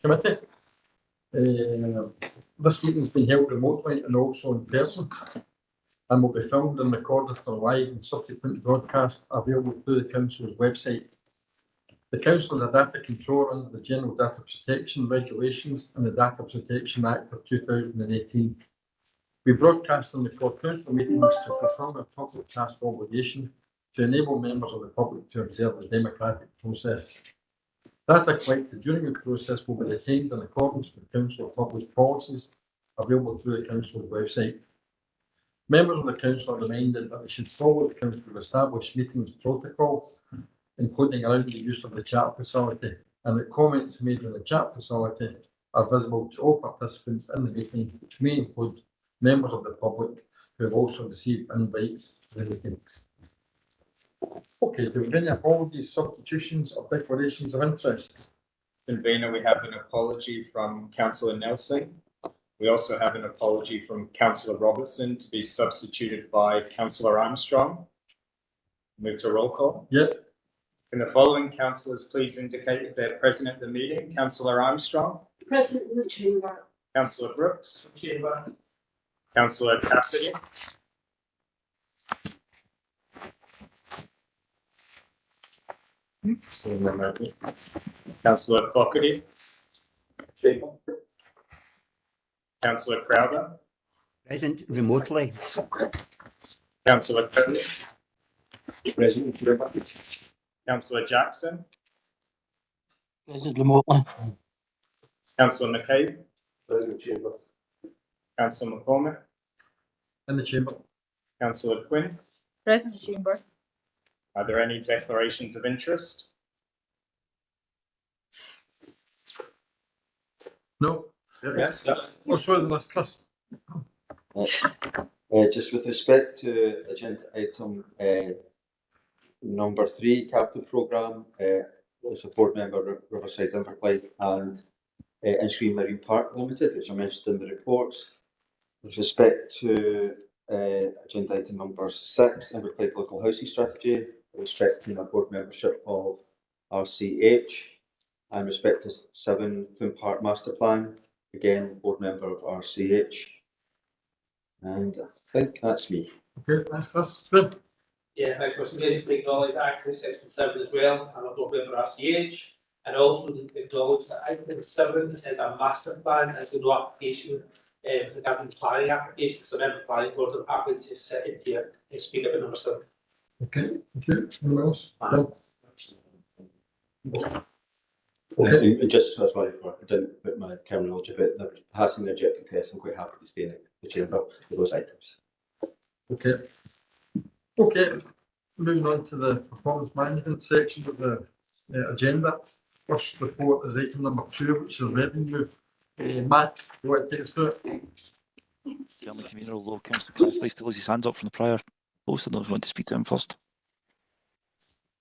Committee. This meeting has been held remotely and also in person and will be filmed and recorded for live and subsequent broadcast available through the Council's website. The Council is a data controller under the General Data Protection Regulations and the Data Protection Act of 2018. We broadcast and record Council meetings to fulfil our public task obligation to enable members of the public to observe the democratic process. Data collected during the process will be retained in accordance with Council public policies available through the Council's website. Members of the Council are reminded that they should follow the Council's established meetings protocol, including allowing the use of the chat facility, and that comments made in the chat facility are visible to all participants in the meeting, which may include members of the public who have also received invites to the meetings. Okay, do we have any apologies, substitutions, or declarations of interest? Convener, we have an apology from Councillor Nelson. We also have an apology from Councillor Robertson to be substituted by Councillor Armstrong. Move to roll call. Yep. Can the following councillors please indicate if they're present at the meeting? Councillor Armstrong. Present in the chamber. Councillor Brooks. Chamber. Councillor Cassidy. Councillor Fogarty. Councillor Crowther. Present remotely. Councillor Curley. Present. Councillor Jackson. Present remotely. Councillor McCabe. Present chamber. Councillor McCormick. In the chamber. Councillor Quinn. Present chamber. Are there any declarations of interest? No. Yes. Oh, sorry, the last Chris. Just with respect to agenda item number 3, capital programme, as a board member, Riverside Inverclyde and Inchgreen Marine Park Limited, which I mentioned in the reports. With respect to agenda item number 6, Inverclyde Local Housing Strategy, respecting a board membership of RCH, and respect to 7, Thun Park Master Plan, again, board member of RCH. And I think that's me. Okay, thanks, Chris. Good. Yeah, thanks, Mr. Mayor. To acknowledge Act 67 as well, and I've got member RCH, and also to acknowledge that Act 7 is a master plan, as no application regarding planning applications. So, member planning board are happy to sit in here and speak about number 7. Okay, thank you. Anyone else? And just sorry for I didn't put my terminology, but the passing the objective test, I'm quite happy to stay in the chamber for those items. Okay. Okay. Moving on to the performance management section of the agenda. First report is item number 2, which is revenue. Matt, you want to take us through it? Chairman Convener, although Councillor Crossley still has his hands up from the prior post, I don't want to speak to him first.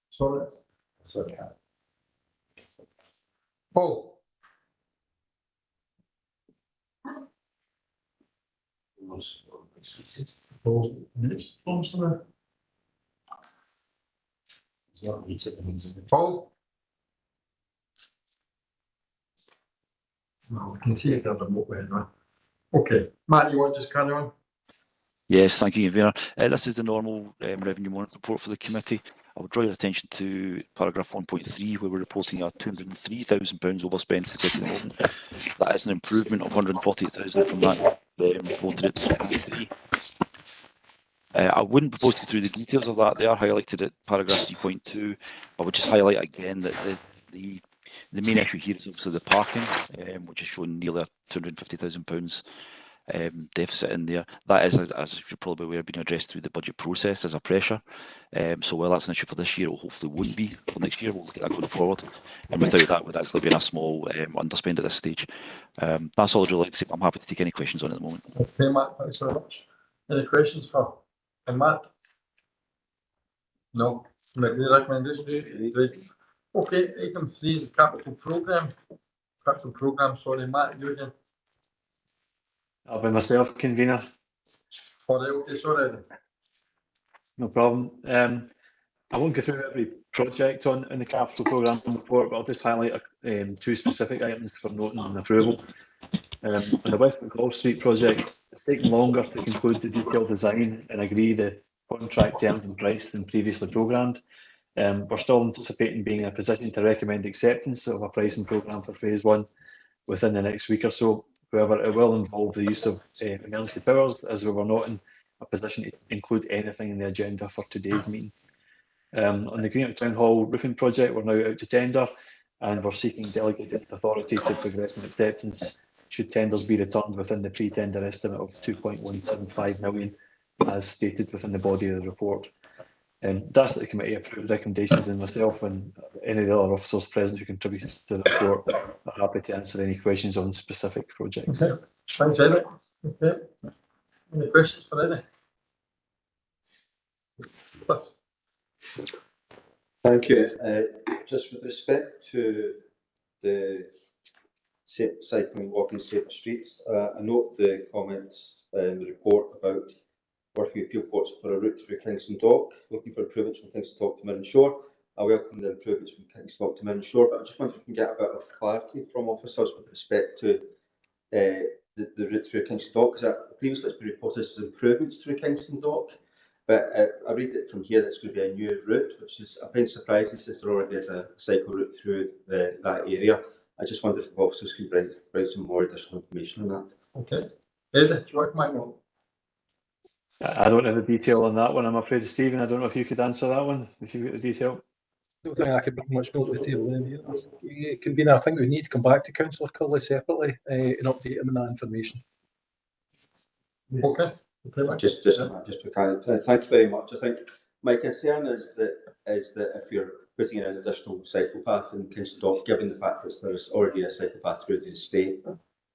Sorry. Sorry. Paul. Paul. No, we can see it on the remote way now. Okay, Matt, you want to just carry on? Yes, thank you, Convener. This is the normal revenue monitoring report for the committee. I would draw your attention to paragraph 1.3, where we're reporting a £203,000 overspend to the moment. That is an improvement of £148,000 from that reported at 3. I wouldn't propose to go through the details of that. They are highlighted at paragraph 3.2. I would just highlight again that the main issue here is obviously the parking, which is showing nearly a £250,000 deficit in there. That is, as you're probably aware, being addressed through the budget process as a pressure. So while that's an issue for this year, it hopefully won't be for next year. We'll look at that going forward. And without that, would actually be a small underspend at this stage. That's all I'd really like to say. I'm happy to take any questions on it at the moment. Okay, Matt, thanks very much. Any questions for Matt? No. Any recommendation? Great. Okay, item 3 is the capital programme. Capital programme, sorry, Matt, you again. I'll be myself, convener. All right, okay, sorry. No problem. I won't go through every project in the capital programme report, but I'll just highlight two specific items for noting and approval. On the West McCall Street project, it's taken longer to conclude the detailed design and agree the contract terms and price than previously programmed. We're still anticipating being in a position to recommend acceptance of a pricing programme for phase 1 within the next week or so. However, it will involve the use of emergency powers, as we were not in a position to include anything in the agenda for today's meeting. On the Greenock Town Hall roofing project, we're now out to tender, and we're seeking delegated authority to progress an acceptance should tenders be returned within the pre-tender estimate of 2.175 million, as stated within the body of the report. That's the committee approved recommendations, and myself and any of the other officers present who contribute to the report are happy to answer any questions on specific projects. Okay. Thanks, Eric. Okay. Any questions for Eric? Plus. Thank you. Just with respect to the cycling, walking safer streets, I note the comments in the report about working with Peelports for a route through Kingston Dock, looking for improvements from Kingston Dock to Mirren Shore. I welcome the improvements from Kingston Dock to Mirren Shore, but I just wonder if we can get a bit of clarity from officers with respect to the route through Kingston Dock, because previously it's been reported as improvements through Kingston Dock, but I read it from here that it's going to be a new route, which is, I find surprising since there already is a cycle route through that area. I just wonder if officers can bring some more additional information on that. Okay. Eric, do you want my one? I don't have the detail on that one, I'm afraid. Stephen, I don't know if you could answer that one, if you've got the detail. I don't think I could bring much more to the table then either. Convener, I think we need to come back to Councillor Curley separately and update him on that information. Okay. Just because, thank you very much. I think my concern is that if you're putting in an additional cycle path in Kingston Dock, given the fact that there's already a cycle path through the estate,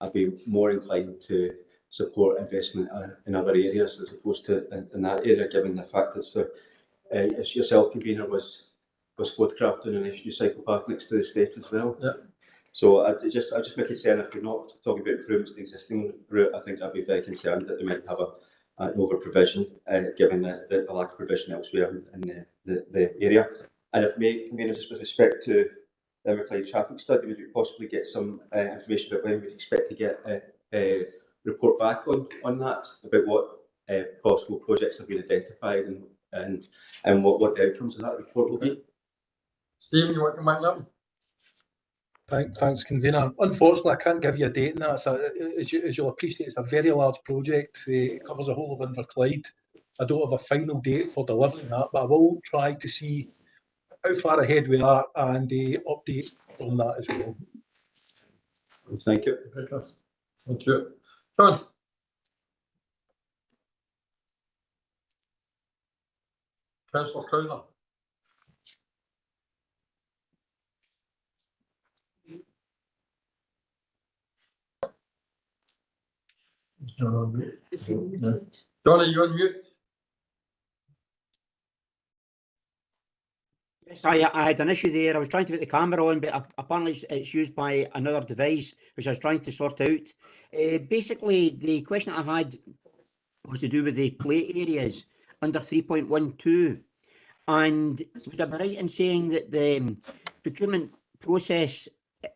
I'd be more inclined to support investment in other areas as opposed to in that area, given the fact that as yourself, convener, was photographed in an issue cycle path next to the estate as well. Yeah. So I just make concern if we're not talking about improvements to the existing route. I think I'd be very concerned that they might have an over provision, given the lack of provision elsewhere in the area. And if convener, just with respect to the Inverclyde traffic study, would you possibly get some information about when we'd expect to get a report back on that, about what possible projects have been identified and what the outcomes of that report will be? Stephen, you want to come back up? Thanks, convener. Unfortunately, I can't give you a date on that. As you'll appreciate, it's a very large project. It covers the whole of Inverclyde. I don't have a final date for delivering that, but I will try to see how far ahead we are and update on that as well. Thank you. Thank you. John. Councillor Crowther. John on mute. John, are you on mute? Yes, I had an issue there. I was trying to put the camera on, but apparently it's used by another device, which I was trying to sort out. Basically, the question I had was to do with the play areas under 3.12. And would I be right in saying that the procurement process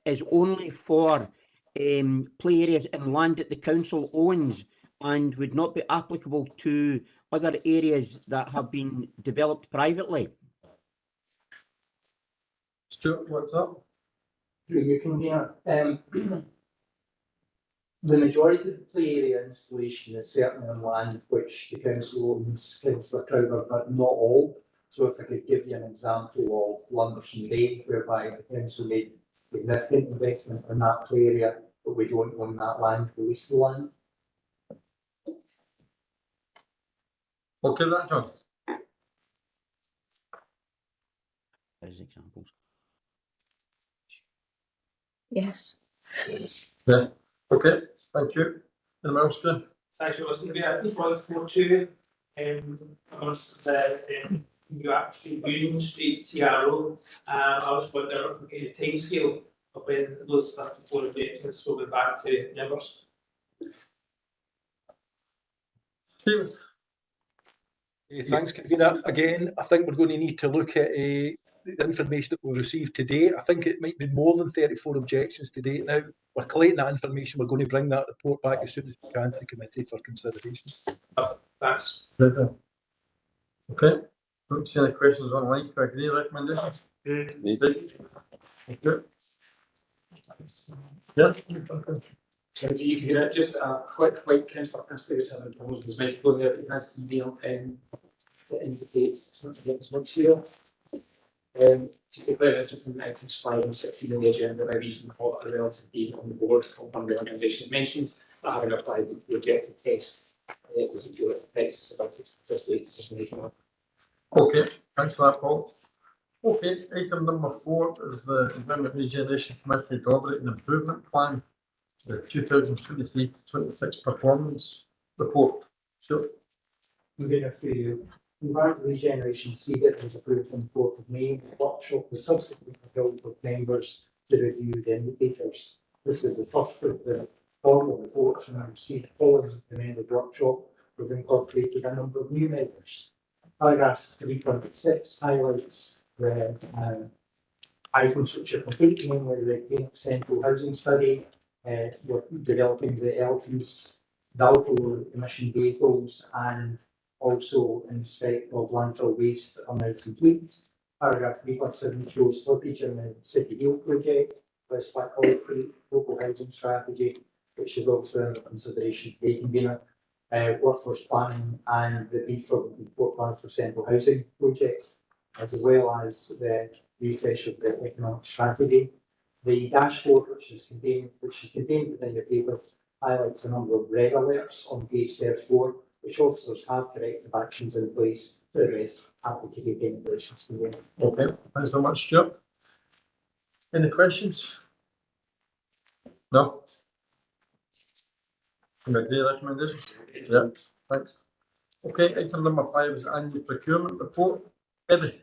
is only for play areas in land that the council owns and would not be applicable to other areas that have been developed privately? Stuart, what's up? You can hear. The majority of the play area installation is certainly on land which the council owns, Councillor Crowther, but not all. So if I could give you an example of Lunderson Bay, whereby the council made significant investment in that play area, but we don't own that land, we lease the land. Okay, that John. As examples. Yes. Yeah. Okay, thank you. Anyone else, Jim? Thanks, it was going to be a 142 amongst the New Street, Union Street, TRO. I was wondering if we get a timescale of when those 34 investments will be back to members. Stephen. Thanks, Convener. Again, I think we're going to need to look at the information that we've received today. I think it might be more than 34 objections to date now. We're collating that information. We're going to bring that report back as soon as we can to the committee for consideration. Thanks. Okay. Don't see any questions online. Can I agree recommendations? Okay. Yeah. So if you could get just a quick white councillor Christie's his microphone there, he has emailed to indicate something against once here. To declare interest in items 5 and 16 in the agenda by reason of a relative being on the board of one of the organisations mentioned, but having applied the rejected test, it was a pure text about it, just late decision making. Okay, thanks for that, Paul. Okay, item number 4 is the Environment Regeneration Committee Deliberate and Improvement Plan, the 2023 to 26 performance report. Sure. Moving on to Environment Regeneration CDIP was approved on the 4th of May. The workshop was subsequently held with members to review the indicators. This is the first of the formal reports and I received following the end of the workshop. We've incorporated a number of new measures. Paragraph 3.6 highlights the items which are complete, namely the central housing study. We're developing the LPs, the alcohol emission vehicles, and also in respect of landfill waste that are now complete. Paragraph 3.7 shows slippage in the City Hill project, West Blackpool Creek local housing strategy, which is also under consideration today, Convener. Workforce planning and the BFOR report plan for central housing project, as well as the refresh of the economic strategy. The dashboard, which is contained within your paper, highlights a number of red alerts on page 34, which officers have corrective actions in place to address applicable regulations. Okay, thanks very much, Stuart. Any questions? No? Can I agree recommendation? Yeah, thanks. Okay, item number 5 is annual procurement report. Eddie.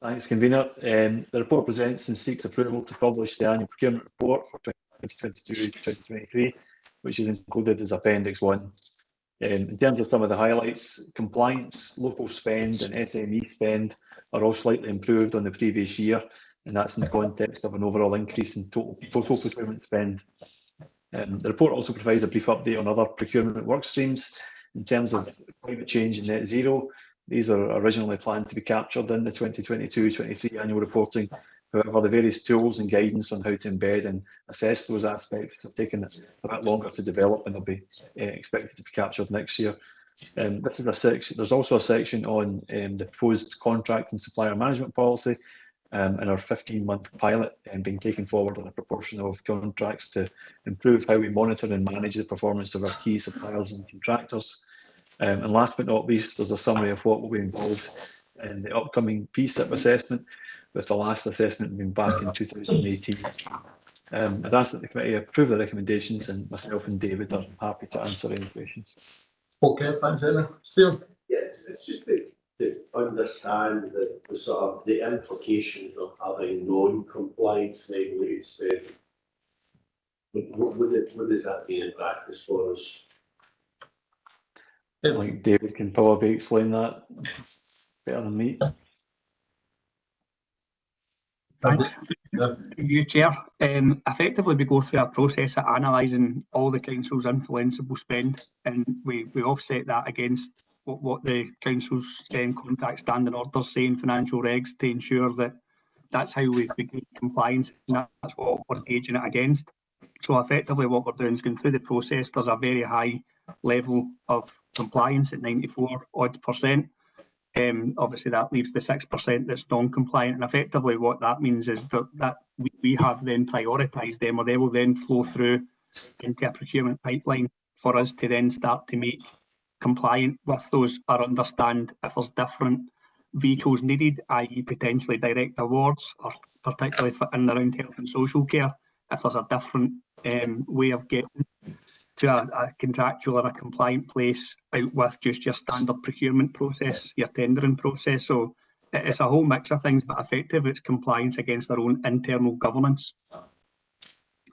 Thanks, Convener. The report presents and seeks approval to publish the annual procurement report for 2022-2023, which is included as Appendix 1. In terms of some of the highlights, compliance, local spend and SME spend are all slightly improved on the previous year, and that's in the context of an overall increase in total procurement spend. The report also provides a brief update on other procurement work streams. In terms of climate change and net zero, these were originally planned to be captured in the 2022-23 annual reporting. However, the various tools and guidance on how to embed and assess those aspects have taken a bit longer to develop, and they'll be expected to be captured next year. This is a section. There's also a section on the proposed contract and supplier management policy, and our 15-month pilot being taken forward on a proportion of contracts to improve how we monitor and manage the performance of our key suppliers and contractors. And last but not least, there's a summary of what will be involved in the upcoming PSIP assessment, with the last assessment being back in 2018. I'd ask that the committee approve the recommendations, and myself and David are happy to answer any questions. Okay, thanks, Eddie. Steve? Yes, it's just to understand the sort of the implications of having non-compliance regulated spend. What does that mean in practice for us? I think David can probably explain that better than me. Thanks. You, Chair. Effectively, we go through a process of analysing all the council's influenceable spend, and we offset that against what the council's contract standing orders say in financial regs to ensure that that's how we get compliance, and that's what we're gauging it against. So effectively what we're doing is going through the process. There's a very high level of compliance at 94 odd percent. Obviously that leaves the 6% that's non-compliant, and effectively what that means is that we have then prioritised them, or they will then flow through into a procurement pipeline for us to then start to make compliant with those, or understand if there's different vehicles needed, i.e. potentially direct awards, or particularly for in and around health and social care, if there's a different way of getting to a contractual or a compliant place out with just your standard procurement process, your tendering process. So it's a whole mix of things, but effective it's compliance against our own internal governance.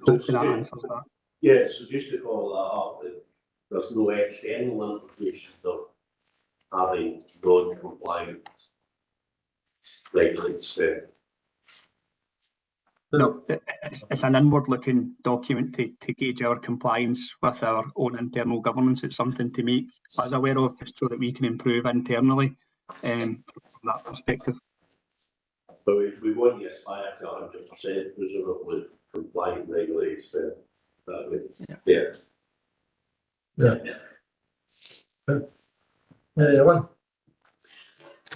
Hopefully that answers that. Yeah, so just to follow that up, there's no external implications though. having non-compliant regulates. No, it's an inward-looking document to gauge our compliance with our own internal governance. It's something to make us aware of, just so that we can improve internally from that perspective. But we want to aspire to 100% presumably compliant regulates. That way. Ellen?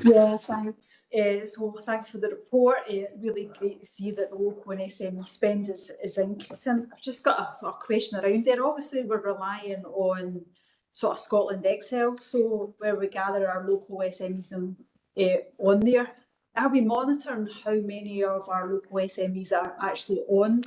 Yeah, thanks. So thanks for the report. Really great to see that the local and SME spend is increasing. I've just got a sort of question around there. Obviously, we're relying on sort of Scotland Excel, so where we gather our local SMEs on there. Are we monitoring how many of our local SMEs are actually on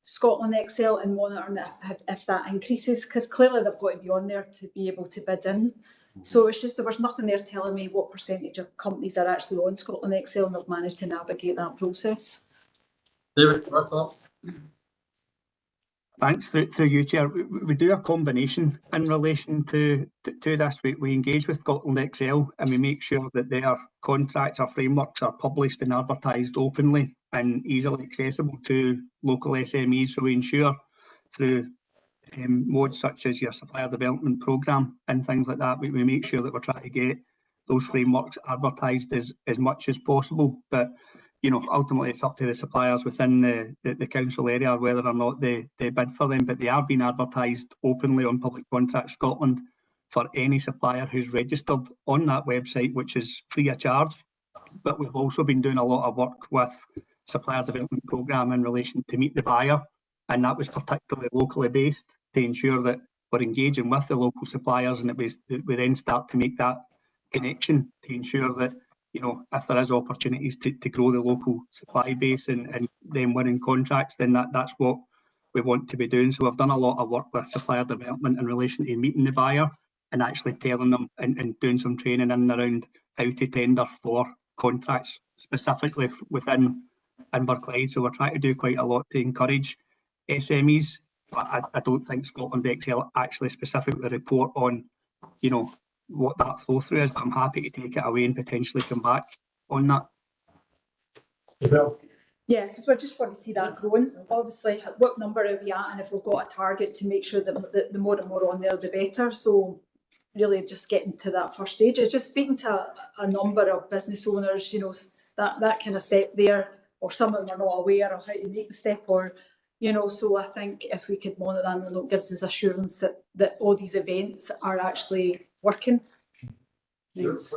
Scotland Excel and monitoring if that increases? Because clearly they've got to be on there to be able to bid in. So it's just there was nothing there telling me what percentage of companies are actually on Scotland Excel, and have managed to navigate that process. David, what's up? Thanks. Through you, Chair. We do a combination in relation to this. We engage with Scotland Excel and we make sure that their contracts or frameworks are published and advertised openly and easily accessible to local SMEs. So we ensure through modes such as your supplier development programme and things like that, we make sure that we're trying to get those frameworks advertised as much as possible. But you know, ultimately it's up to the suppliers within the council area whether or not they bid for them, but they are being advertised openly on Public Contract Scotland for any supplier who's registered on that website, which is free of charge. But we've also been doing a lot of work with supplier development programme in relation to Meet the Buyer, and that was particularly locally based to ensure that we're engaging with the local suppliers, and we then start to make that connection to ensure that, you know, if there is opportunities to grow the local supply base and then winning contracts, then that's what we want to be doing. So we've done a lot of work with supplier development in relation to meeting the buyer and actually telling them and doing some training in and around how to tender for contracts specifically within Inverclyde. So we're trying to do quite a lot to encourage SMEs, but I don't think Scotland Excel actually specifically report on, you know, what that flow through is, but I'm happy to take it away and potentially come back on that. Yeah, because we just want to see that growing. Obviously, what number are we at, and if we've got a target to make sure that the more and more on there, the better. So really just getting to that first stage is just speaking to a number of business owners, you know, that kind of step there, or some of them are not aware of how to make the step, or, you know, so I think if we could monitor that, then it gives us assurance that all these events are actually working. Thanks.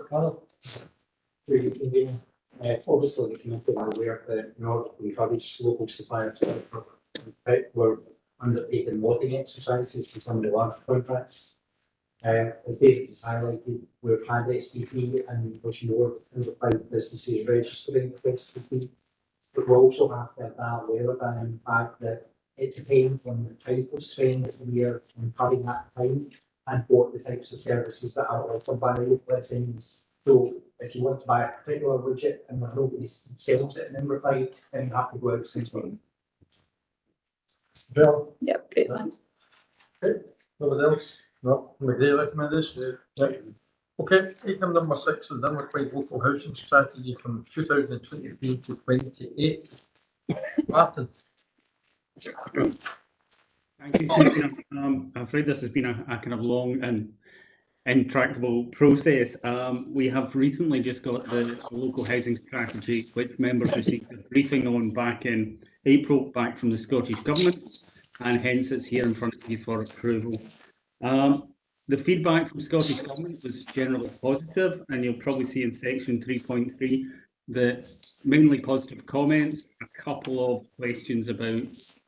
Obviously, the committee are aware that in order to encourage local suppliers to we're undertaking lotting exercises for some of the large contracts. As David has highlighted, we've had SDP and there's more Inverclyde businesses registering for SDP, but we also have to have that aware of that, in the fact that it depends on the type of spend that we are incurring at the time and what the types of services that are offered by the local SMEs. So if you want to buy a particular widget and nobody sells it in Inverclyde, then you have to go outside. Bill? Yep, great, thanks. Okay, nobody else? No, McGee recommendation? Yep. Okay, item number 6 is the Inverclyde Local Housing Strategy from 2023 to 28. Martin? Thank you, Christina. I'm afraid this has been a kind of long and intractable process. We have recently just got the local housing strategy, which members received a briefing on back in April, back from the Scottish Government, and hence it's here in front of you for approval. The feedback from Scottish Government was generally positive, and you'll probably see in section 3.3 that mainly positive comments, a couple of questions about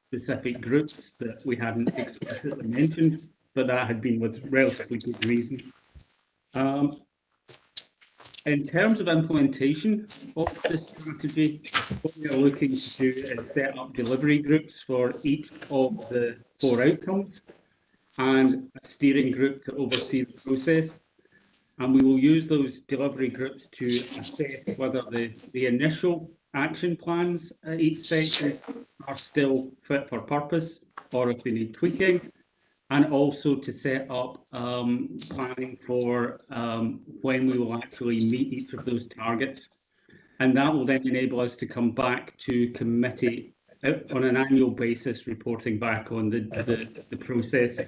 specific groups that we hadn't explicitly mentioned, but that had been with relatively good reason. In terms of implementation of this strategy, what we are looking to do is set up delivery groups for each of the 4 outcomes and a steering group to oversee the process. And we will use those delivery groups to assess whether the initial action plans at each section are still fit for purpose or if they need tweaking. and also to set up planning for when we will actually meet each of those targets. And that will then enable us to come back to committee on an annual basis, reporting back on the process.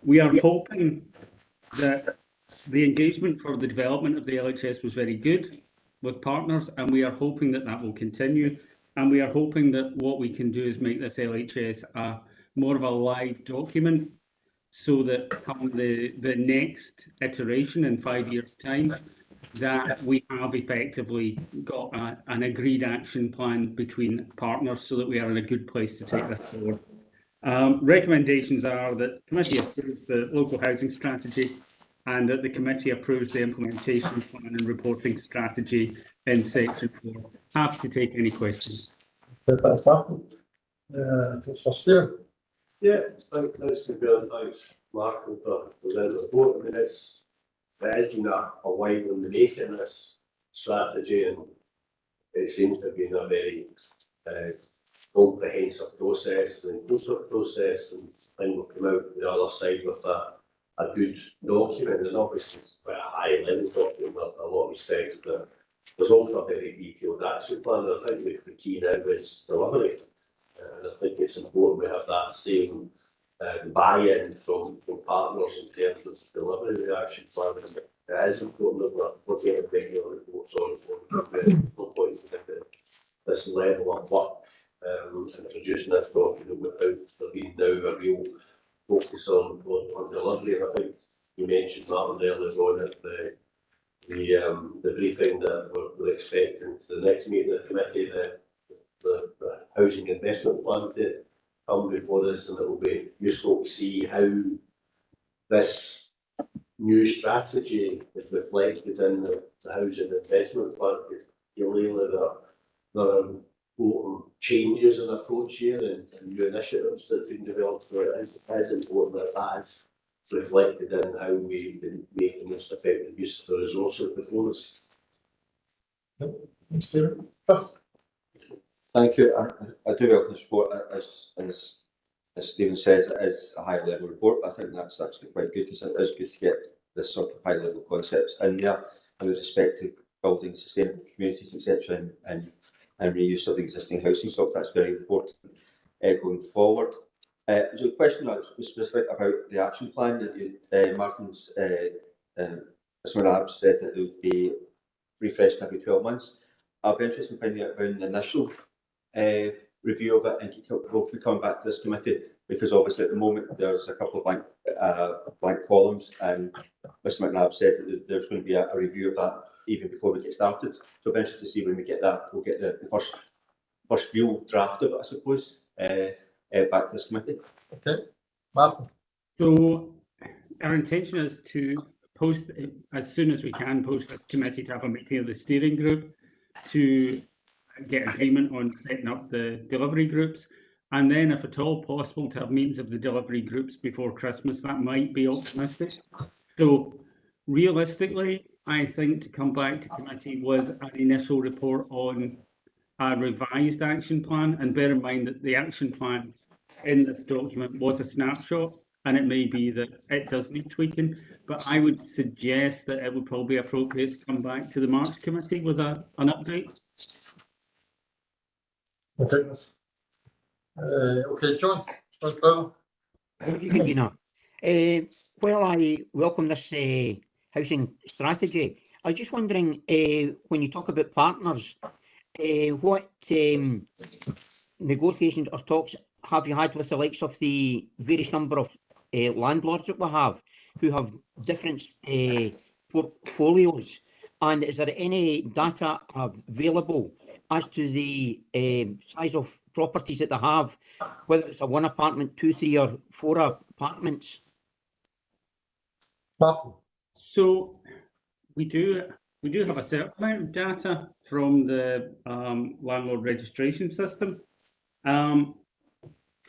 We are hoping that the engagement for the development of the LHS was very good with partners, and we are hoping that that will continue. And we are hoping that what we can do is make this LHS more of a live document, so that come the next iteration in 5 years' time, that we have effectively got an agreed action plan between partners, so that we are in a good place to take this forward. Recommendations are that the committee approves the local housing strategy, and that the committee approves the implementation plan and reporting strategy in section 4. Happy to take any questions. Thanks, Martin. Yeah, thanks to Bill, thanks Martin for presenting the report. I mean, it has been a while in the making, this strategy, and it seems to have been a very comprehensive process and inclusive process, and I think we'll come out the other side with a good document, and obviously it's quite a high level document with a lot of respects, but there's also a very detailed action plan. I think the key now is delivery, and I think it's important we have that same buy-in from partners in terms of delivering the action plan. It is important that we're getting regular reports on this level of work, and producing this document without there being now a real focus on delivery. And I think you mentioned Martin earlier on at the briefing that we're expecting to the next meeting of the committee, the housing investment plan to come before this, and it will be useful to see how this new strategy is reflected in the housing investment plan. Clearly there are important changes in approach here and new initiatives that have been developed, so it is important that that is reflected in how we make the most effective use of the resources before us. Thanks, Stephen. Thank you. I do welcome the report. As Stephen says, it is a high level report. I think that's actually quite good, because it is good to get this sort of high level concepts in there with respect to building sustainable communities, etc., and reuse of the existing housing stock. That's very important going forward. There's a question that was specific about the action plan that you, Martin's said that it would be refreshed every 12 months. I'll be interested in finding out about the initial review of it, and hopefully coming back to this committee, because obviously at the moment there's a couple of blank columns, and Mr McNabb said that there's going to be a review of that even before we get started. So I'll be interested to see when we get that. We'll get the first real draft of it, I suppose, back to this committee. Okay, Martin. So our intention is to post, as soon as we can, post this committee to have a meeting of the steering group to get agreement on setting up the delivery groups, and then if at all possible to have meetings of the delivery groups before Christmas. That might be optimistic. So realistically, I think to come back to committee with an initial report on a revised action plan, and bear in mind that the action plan in this document was a snapshot, and it may be that it does need tweaking, but I would suggest that it would probably be appropriate to come back to the March committee with an update. Okay. Okay, John. Well, I welcome this housing strategy. I was just wondering, when you talk about partners, what negotiations or talks have you had with the likes of the various number of landlords that we have, who have different portfolios, and is there any data available as to the size of properties that they have, whether it's a 1 apartment, 2, 3 or 4 apartments? So we do have a certain amount of data from the landlord registration system.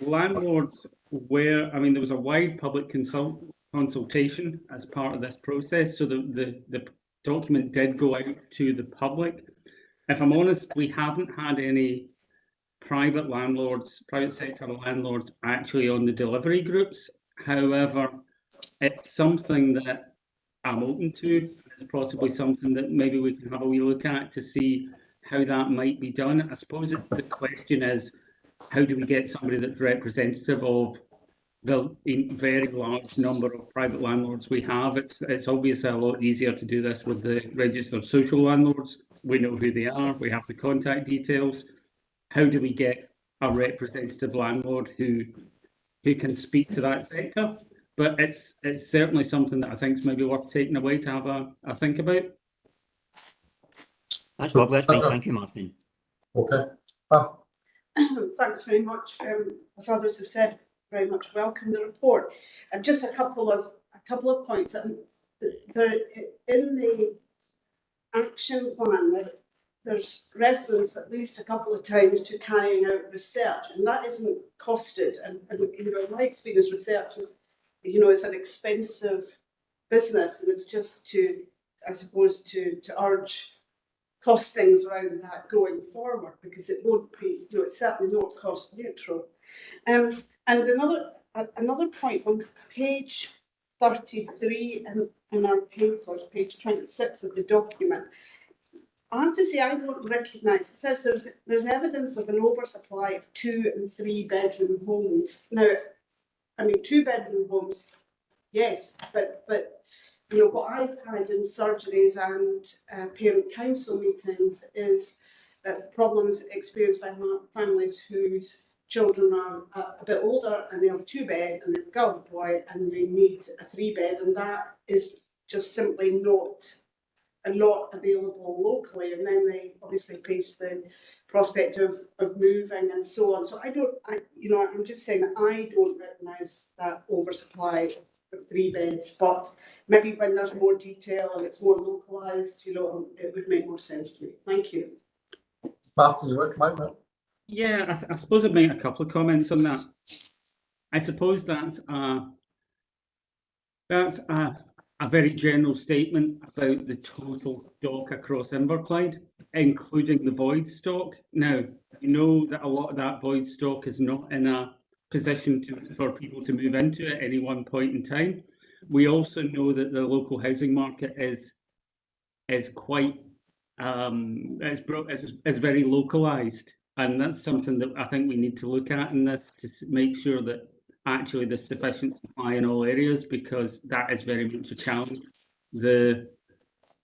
Landlords were, I mean, there was a wide public consultation as part of this process, so the document did go out to the public. If I'm honest, we haven't had any private sector landlords actually on the delivery groups. However, it's something that I'm open to. It's possibly something that maybe we can have a wee look at to see how that might be done. I suppose the question is, how do we get somebody that's representative of the very large number of private landlords we have? It's obviously a lot easier to do this with the registered social landlords. We know who they are, we have the contact details. How do we get a representative landlord who can speak to that sector? But it's certainly something that I think is maybe worth taking away to have a think about. That's lovely. That's great. Thank you, Martin. Okay. Thanks very much. As others have said, very much welcome the report. And just a couple of points. There, in the action plan, there's reference at least a couple of times to carrying out research, and that isn't costed. And you know, my experience, research is, you know, it's an expensive business, and it's just to, I suppose, to urge costings around that going forward, because it won't be, you know, it's certainly not cost neutral. And another point on page 33 in our papers, page 26 of the document, I have to say I don't recognise, it says there's evidence of an oversupply of 2 and 3 bedroom homes. Now, I mean, 2 bedroom homes, yes, but you know, what I've had in surgeries and parent council meetings is problems experienced by families whose children are a bit older and they have a 2-bed and they've a girl and boy and they need a 3-bed, and that is just simply not a lot available locally, and then they obviously face the prospect of moving and so on. So you know, I'm just saying that I don't recognise that oversupply of 3 beds, but maybe when there's more detail and it's more localised, you know, it would make more sense to me. Thank you. Martin, you want to come out? Yeah, I suppose I'd make a couple of comments on that. I suppose that's a very general statement about the total stock across Inverclyde, including the void stock. Now, you know that a lot of that void stock is not in a position for people to move into at any one point in time. We also know that the local housing market is quite is very localised, and that's something that I think we need to look at in this to make sure that actually there's sufficient supply in all areas, because that is very much a challenge.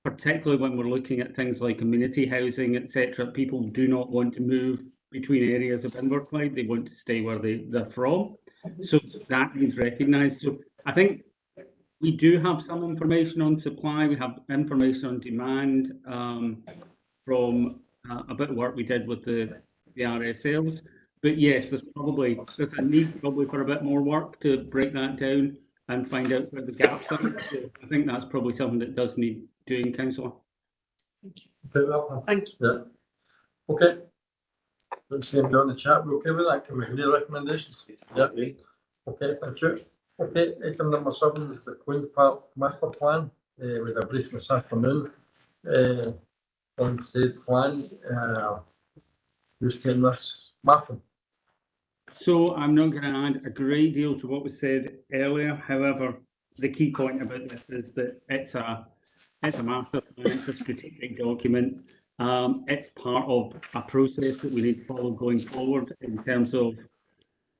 Particularly when we're looking at things like amenity housing, etc., people do not want to move between areas of Inverclyde. They want to stay where they're from. So that needs recognised. So I think we do have some information on supply. We have information on demand from a bit of work we did with the RSLs. But yes, there's a need probably for a bit more work to break that down and find out where the gaps are. So I think that's probably something that does need doing, Councillor. Thank you. Okay, well, thank you. Yeah. Okay. Let's see him down the chat. We're okay with that? Can we give you recommendations? Yeah. Okay, thank you. Okay, item number 7 is the Queen Park Master Plan. We had a brief this afternoon on said plan. Who's taking this? Martin. So I'm not going to add a great deal to what was said earlier. However, the key point about this is that it's a master plan, it's a strategic document. It's part of a process that we need to follow going forward in terms of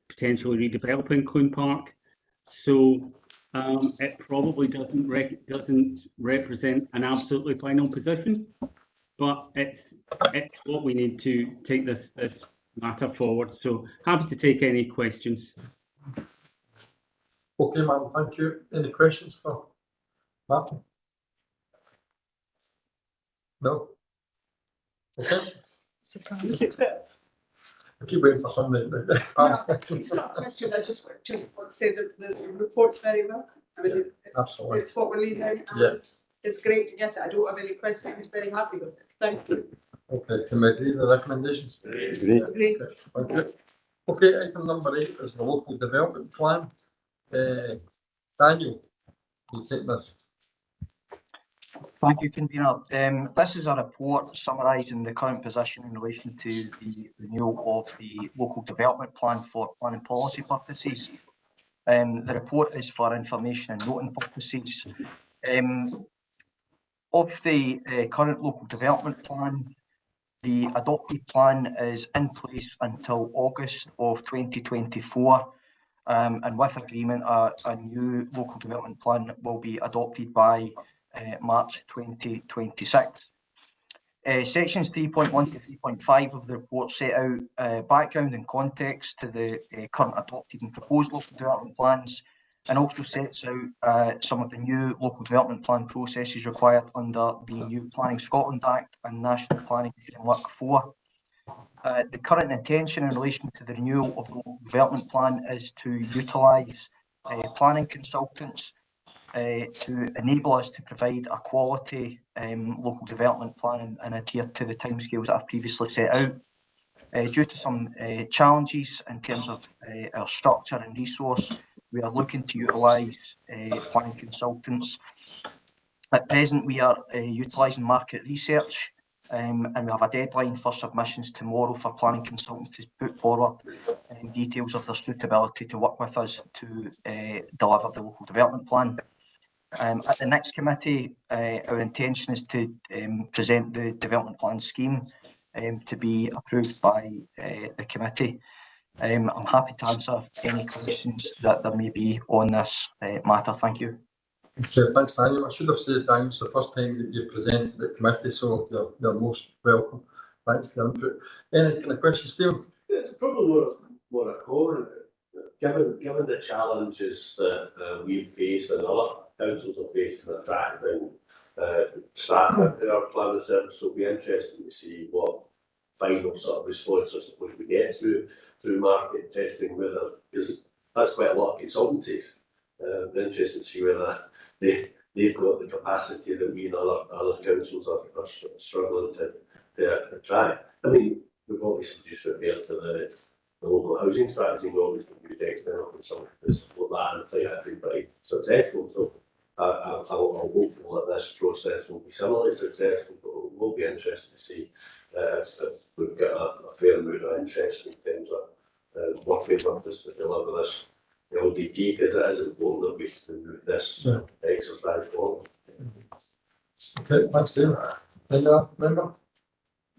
potentially redeveloping Clune Park. So it probably doesn't represent an absolutely final position, but it's what we need to take this matter forward. So happy to take any questions. Okay, ma'am, thank you. Any questions for Martin? No? Okay. I keep waiting for somebody. No, it's not a question. I just want to say that the report's very well. I mean, Absolutely. It's what we're leading out, and Yeah. it's great to get it. I don't have any questions. I'm very happy with it. Thank you. Okay, can we agree the recommendations? Great. Okay, thank you. Okay, item number 8 is the local development plan. Daniel, you take this. Thank you, Convener. This is a report summarising the current position in relation to the renewal of the local development plan for planning policy purposes. The report is for information and noting purposes. Of the current local development plan, the adopted plan is in place until August of 2024, and with agreement, a new local development plan will be adopted by March 2026. Sections 3.1 to 3.5 of the report set out background and context to the current adopted and proposed local development plans, and also sets out some of the new local development plan processes required under the new Planning Scotland Act and National Planning Framework 4. The current intention in relation to the renewal of the local development plan is to utilise planning consultants to enable us to provide a quality local development plan and adhere to the timescales that I've previously set out. Due to some challenges in terms of our structure and resource, we are looking to utilise planning consultants. At present, we are utilising market research, and we have a deadline for submissions tomorrow for planning consultants to put forward details of their suitability to work with us to deliver the local development plan. At the next committee, our intention is to present the development plan scheme to be approved by the committee. I'm happy to answer any questions that there may be on this matter. Thank you. Okay, thanks, Daniel. I should have said, Daniel, it's the first time that you presented the committee, so you're most welcome. Thanks for your input. Any kind of questions, Stephen? It's probably more a comment. Given the challenges that we've faced and other councils are facing in attracting staff into our planning service, so it'll be interesting to see what final sort of responses we get through market testing, whether, because that's quite a lot of consultancies. It'll be interesting to see whether they've got the capacity that we and other councils are struggling to attract. I mean, we've obviously just referred to the local housing strategy, and obviously we do external consultants like that, and I think that'd be pretty successful. So I'm hopeful that this process will be similarly successful, but we'll be interested to see if we've got a fair amount of interest in terms of working with us to deliver this LDP, because it is important that we can move this exercise forward. Okay, thanks, Stephen. Any other member?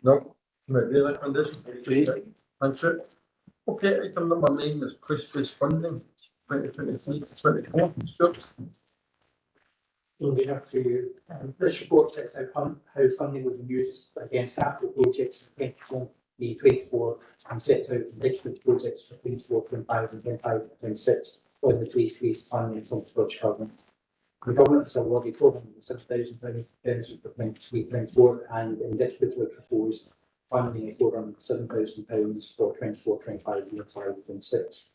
No? Committee recommendations? Thank you. Okay, item number 9 is place-based funding, 2023 to 24. Stuart? So we have to, this report sets out how funding will be used against capital projects in 2024 and sets out indicative projects for 24, 25 and 25 to 26 on the place-based funding from Scottish Government. The Government has awarded £406,000 for 2024 and indicatively proposed funding of £407,000 for 24, 25 and 25 to 26.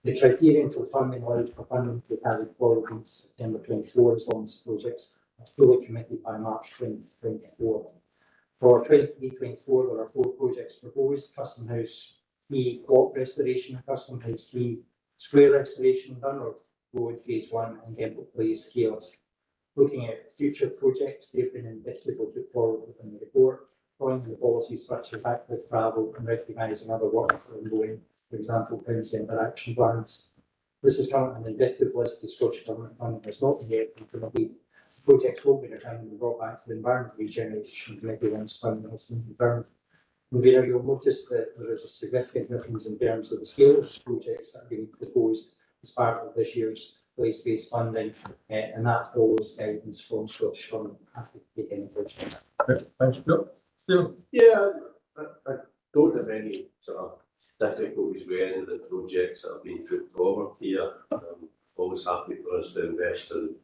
The criterion for funding allowed for funding to be carried forward into September 24 as long as projects are fully committed by March 2024. For 23-24, there are 4 projects proposed: Custom House 3 Clock Restoration, Custom House 3 Square Restoration, Dunrock Road Phase 1 and Gemble Place Chaos. Looking at future projects, they've been indicatively put forward within the report, following the policies such as active travel and recognising other work ongoing, for example, town centre action plans. This is currently an indicative list. The Scottish Government funding has not yet been completed. Projects will be defined and brought back to the Environment Regeneration Committee once funding has been confirmed. You'll notice that there is a significant difference in terms of the scale of projects that are being proposed as part of this year's place-based funding, and that follows guidance from Scottish Government. Happy to take any questions. Thank you. Stephen? Yeah, I don't have any sort of difficulties with any of the projects that have been put forward here. Always happy for us to invest in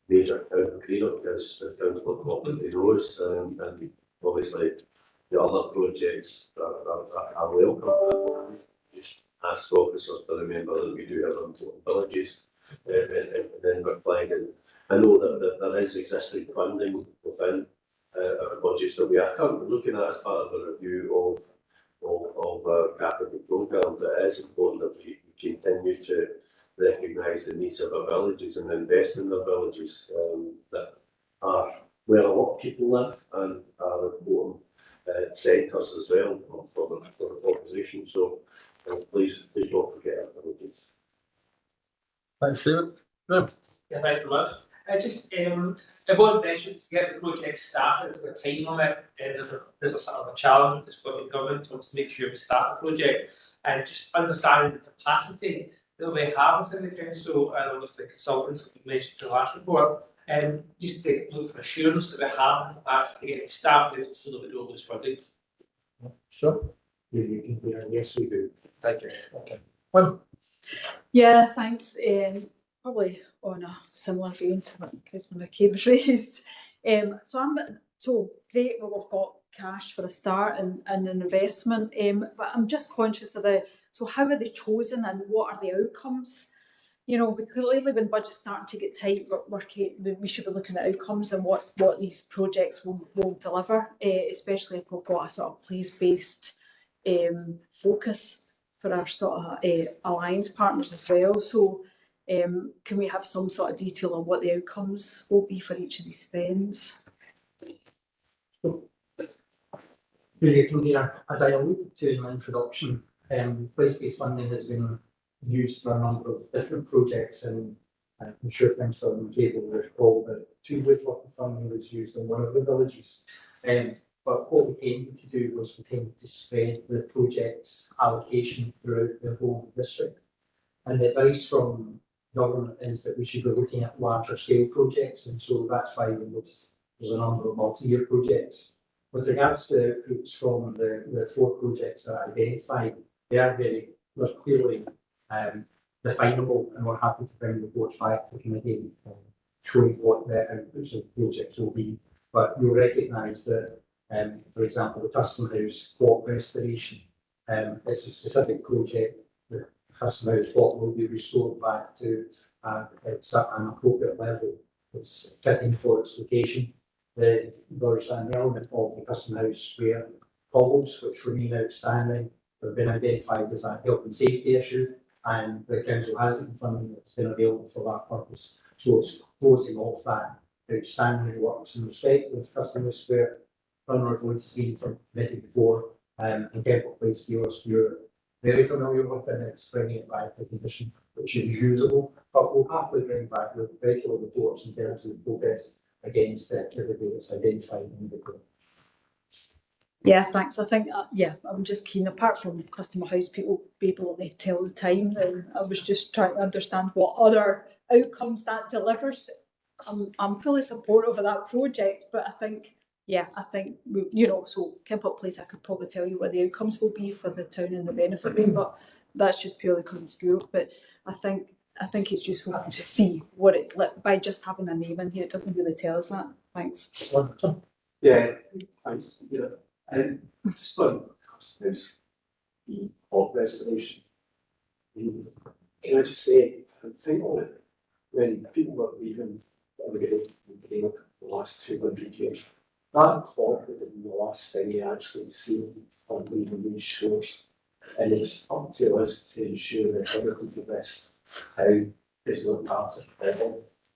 major town cleanup, as Councillor Copley knows, and obviously the other projects are welcome. Just ask officers to remember that we do have important villages in Inverclyde, and I know that there is existing funding within our budgets that we are currently looking at as part of the review of our capital programme. But it is important that we continue to recognise the needs of our villages and invest in our villages that are where a lot of people live and are important centres as well for the population. So please don't forget Thanks, David. Graham? Yeah, thank you very much. It was mentioned to get the project started for a time limit, and there's a sort of a challenge with the Scottish Government to make sure we start the project, and just understanding the capacity that we have within the council, and obviously the consultants that we mentioned in the last report, and just to look for assurance that we have the capacity to get it started so that we don't lose funding. Sure. Yes, we do. Thank you. Okay. Well, Yeah, thanks. Probably on a similar vein to what Councillor McCabe was raised. So great, well, we've got cash for a start and an investment, but I'm just conscious of so how are they chosen and what are the outcomes? You know, clearly when budgets start to get tight, we should be looking at outcomes and what these projects will deliver, especially if we've got a sort of place-based focus for our sort of alliance partners as well. So can we have some sort of detail on what the outcomes will be for each of these spends? As I alluded to in my introduction, place-based funding has been used for a number of different projects, and I'm sure Councillor McCabe will recall that 2 wastewater funding was used in one of the villages. But what we tended to do was we tended to spread the project's allocation throughout the whole district. And the advice from government is that we should be looking at larger scale projects, and so that's why we noticed there's a number of multi-year projects. With regards to the outputs from the 4 projects that I identified, they're clearly definable, and we're happy to bring reports back to the committee showing what the outputs of projects will be. But you'll recognise that, for example, the Custom House plot restoration, it's a specific project. The Custom House plot will be restored back to it's at an appropriate level. It's fitting for its location. There's an element of the Custom House Square cobbles which remain outstanding. They've been identified as a health and safety issue, and the council hasn't funding that's been available for that purpose. So it's closing off that outstanding works in respect of Custom House Square. Runner Road has been from committee before, and Kemple Place Kiosк, you're very familiar with, and it's bringing it back to condition which is usable. But we'll happily bring back the regular reports in terms of the progress against everything that's identified in the report. Yeah, thanks. I think, I'm just keen, apart from Customer House, people be able to tell the time, and I was just trying to understand what other outcomes that delivers. I'm fully supportive of that project, but I think, so Kemple Place, I could probably tell you what the outcomes will be for the town and the benefit, but that's just purely because of school. But I think it's useful to see what it, by just having a name in here, it doesn't really tell us that. Thanks. Yeah, thanks. Yeah. And just on Custom House, the plot restoration, can I just say, I think on it, when people were leaving the last 200 years, that plot would have been the last thing you actually see on leaving these shores. And it's up to us to ensure that everything of this town is looked after.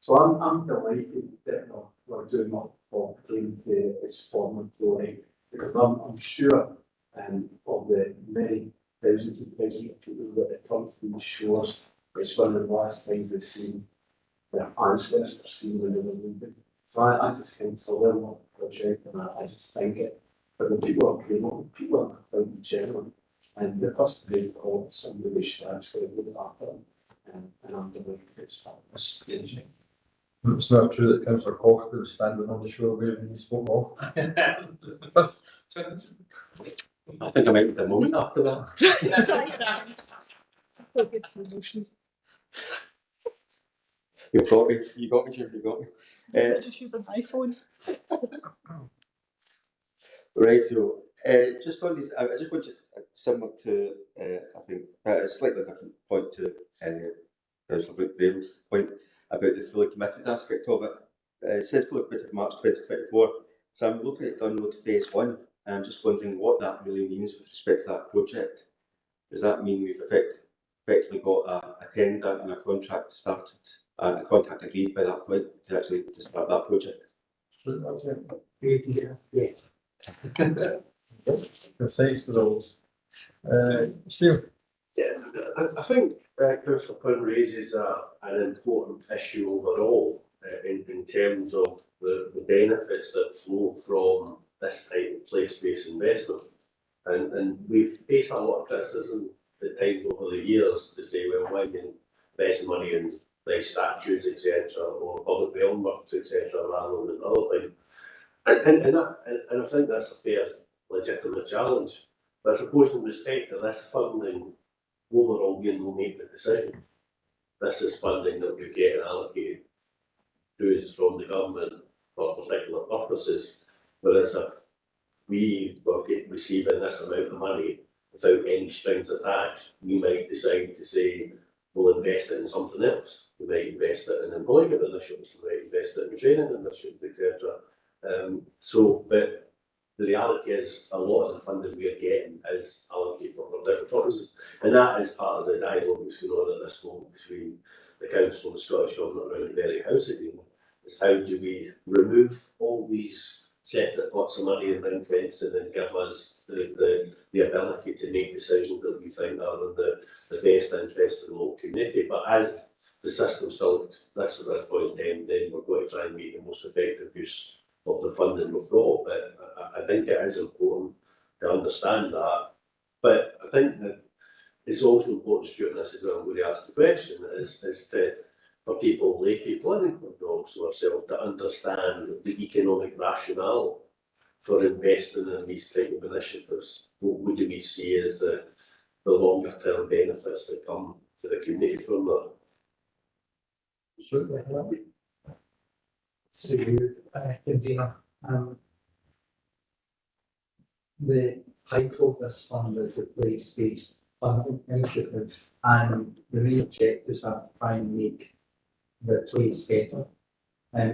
So I'm delighted that we're doing what came to its former glory, because I'm sure of the many thousands and thousands of people that come from these shores, it's one of the last things they've seen, their ancestors seen when they were leaving. So I just think it's a little project, and I just think it. But the people are people are in general, and the Custom House called somebody we should actually look after, and I'm delighted it's part of this engine. It's not true that Councillor Koch was standing on the shore waving his foot off. I think I might be the moment after that. Still good to emotion. You got me, Jim, you got me. I just use an iPhone. Right, so just on this, I just want similar to, I think, a slightly different point to Councillor Graham's point about the fully committed aspect of it. It says fully committed March 2024, so I'm looking at Dunroad Phase 1, and I'm just wondering what that really means with respect to that project. Does that mean we've effectively got a tender and a contract started, a contract agreed by that point to start that project? Precise rules. Steve? Yeah, I think Councillor Quinn raises an important issue overall in terms of the benefits that flow from this type of place-based investment. And we've faced a lot of criticism at times over the years to say, well, why do you invest money in nice statues, etc., or public realm works, etc., rather than other things? And I think that's a fair, legitimate challenge. But I suppose in respect to this funding, overall, we will make the decision. This is funding that we get allocated to us from the government for particular purposes. Whereas if we were receiving this amount of money without any strings attached, we might decide to say, we'll invest it in something else. We might invest it in employment initiatives, we might invest it in training initiatives, etc. But the reality is a lot of the funding we are getting is allocated for different purposes. And that is part of the dialogue that's going on at this moment between the Council and the Scottish Government around the Berry House agreement. Is how do we remove all these separate pots of money and ring fencing and give us the ability to make decisions that we think are in the best interest of the local community. But as the system still exists at this point in time, then we're going to try and make the most effective use of the funding we've got. But I think it is important to understand that. But I think that it's also important, Stuart, and this is where I'm going to ask the question, is for people, lay people, and also ourselves, to understand the economic rationale for investing in these type of initiatives. What do we see as the longer term benefits that come to the community from that? So you, convener, the title of this fund is the place-based funding initiative, and the main objectives are to try and make the place better.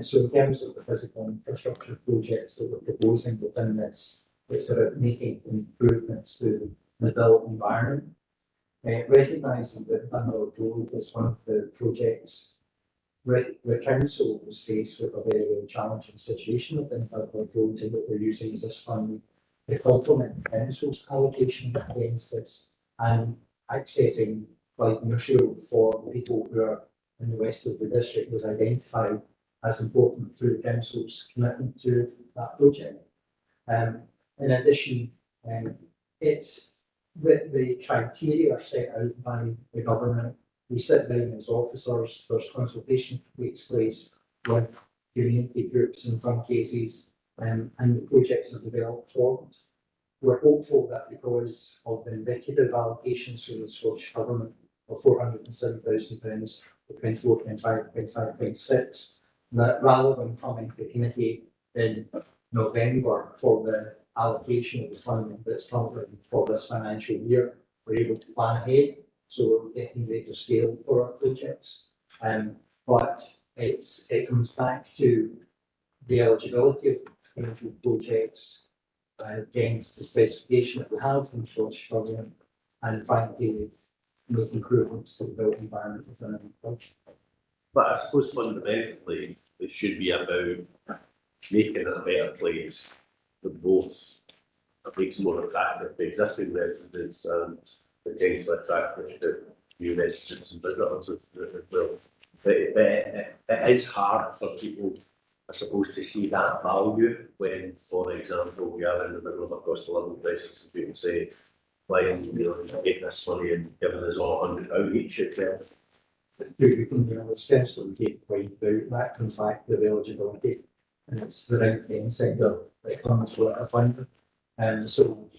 So in terms of the physical infrastructure projects that we're proposing within this, it's about making improvements to the built environment. Recognising that Dunbar Road is one of the projects, the council was faced with a very, very challenging situation within Dunbar Road, and what we're using is this fund to complement the council's allocation against this, and accessing like Nursery for people who are in the west of the district was identified as important through the council's commitment to that project. In addition, it's the criteria are set out by the government. We sit down as officers, there's consultation that takes place with community groups in some cases, and the projects are developed forward. We're hopeful that because of the indicative allocations from the Scottish Government of £407,000 for 24, 25, 25, 26, that rather than coming to committee in November for the allocation of the funding that's covered for this financial year, we're able to plan ahead, so we're getting greater scale for our projects. But it comes back to the eligibility of potential projects against the specification that we have from the Scottish Government, and trying to make improvements to the built environment within our project. But I suppose fundamentally it should be about making it a better place for both. It makes it more attractive to existing residents and potentially attractive to new residents and visitors as well. But it is hard for people, I suppose, to see that value when, for example, we are in the middle of a cost of living crisis and people say, why aren't you taking this money and giving us all £100 each? It's essentially get quite out. That comes back to the eligibility, and it's the right thing sector that comes with a funding. And so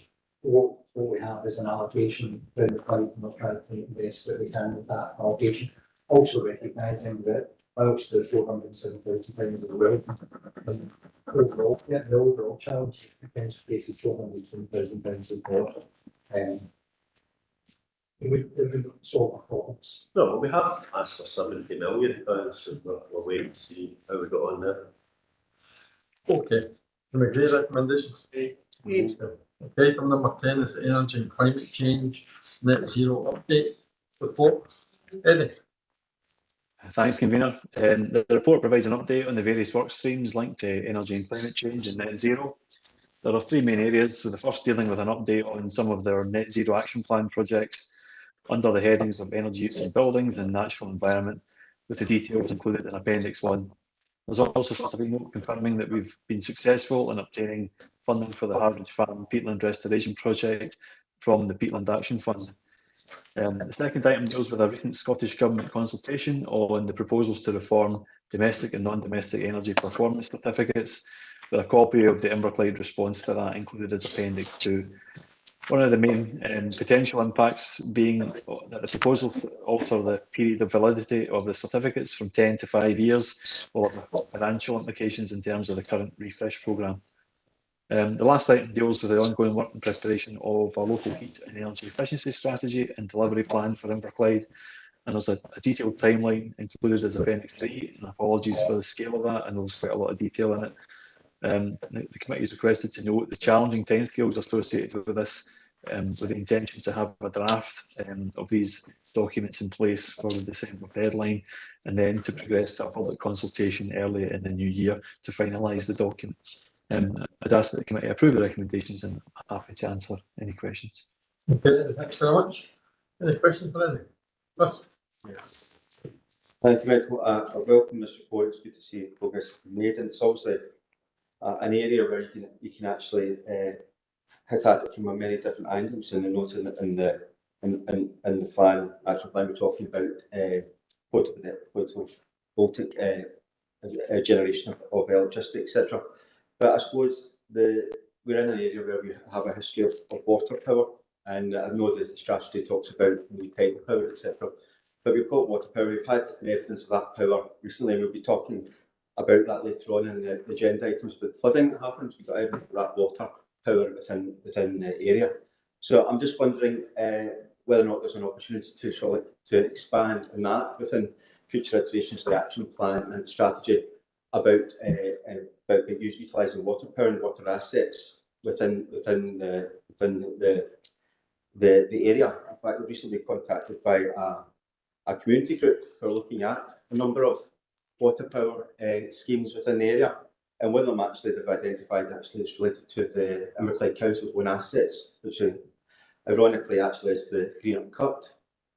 what we have is an allocation down the pipe, and we're trying to invest that we can with that allocation. Also recognising that whilst the £407,000 is relevant, overall, the overall challenge against faces £407,000 in water. It would solve our problems. No, but we have asked for £70 million, so we'll wait and see how we got on there. Okay, can we agree recommendations? Okay, item number 10 is the Energy and Climate Change Net Zero Update report. Eddie. Thanks, convener. The report provides an update on the various work streams linked to energy and climate change and net zero. There are three main areas. So the first dealing with an update on some of their net zero action plan projects. under the headings of energy use in buildings and natural environment, with the details included in Appendix 1. There's also a specific note confirming that we've been successful in obtaining funding for the Hardridge Farm peatland restoration project from the Peatland Action Fund. The second item deals with a recent Scottish Government consultation on the proposals to reform domestic and non-domestic energy performance certificates, with a copy of the Inverclyde response to that included as Appendix 2. One of the main potential impacts being that the proposal to alter the period of validity of the certificates from 10 to 5 years will have financial implications in terms of the current refresh programme. The last item deals with the ongoing work and preparation of a local heat and energy efficiency strategy and delivery plan for Inverclyde, and there's a detailed timeline included as Appendix 3, and apologies for the scale of that, and there's quite a lot of detail in it. The committee is requested to note the challenging timescales associated with this, with the intention to have a draft of these documents in place for the December deadline, and then to progress to a public consultation early in the new year to finalise the document. I'd ask that the committee approve the recommendations, and I'm happy to answer any questions. Okay, thanks very much. Any questions for Andy? Russ? Yes. Thank you, Michael. I welcome this report. It's good to see progress made, and it's also an area where you can actually hit at it from many different angles. In the note in the plan, action plan, we're talking about photovoltaic generation of electricity, etc. But I suppose we're in an area where we have a history of water power, and I know that the strategy talks about tidal power, etc. But we've got water power. We've had evidence of that power recently, and we'll be talking about that later on in the agenda items. But flooding that happens, we've got evidence of that water power within the area. So I'm just wondering whether or not there's an opportunity to expand on that within future iterations of the action plan and strategy about utilising water power and water assets within the area. In fact, we've recently been contacted by a community group who are looking at a number of water power schemes within the area, and one of them actually they've identified actually is related to the Inverclyde Council's own assets, which ironically actually is the Green Cut,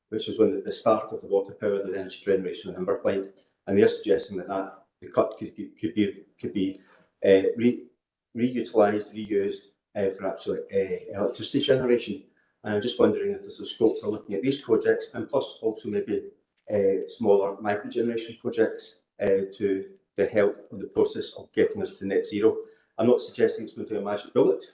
which is the start of the water power, the energy generation in Inverclyde, and they're suggesting that the cut could be reutilised, reused for actually electricity generation. And I'm just wondering if there's a scope for looking at these projects, and plus also maybe smaller micro-generation projects to help in the process of getting us to net zero. I'm not suggesting it's going to be a magic bullet,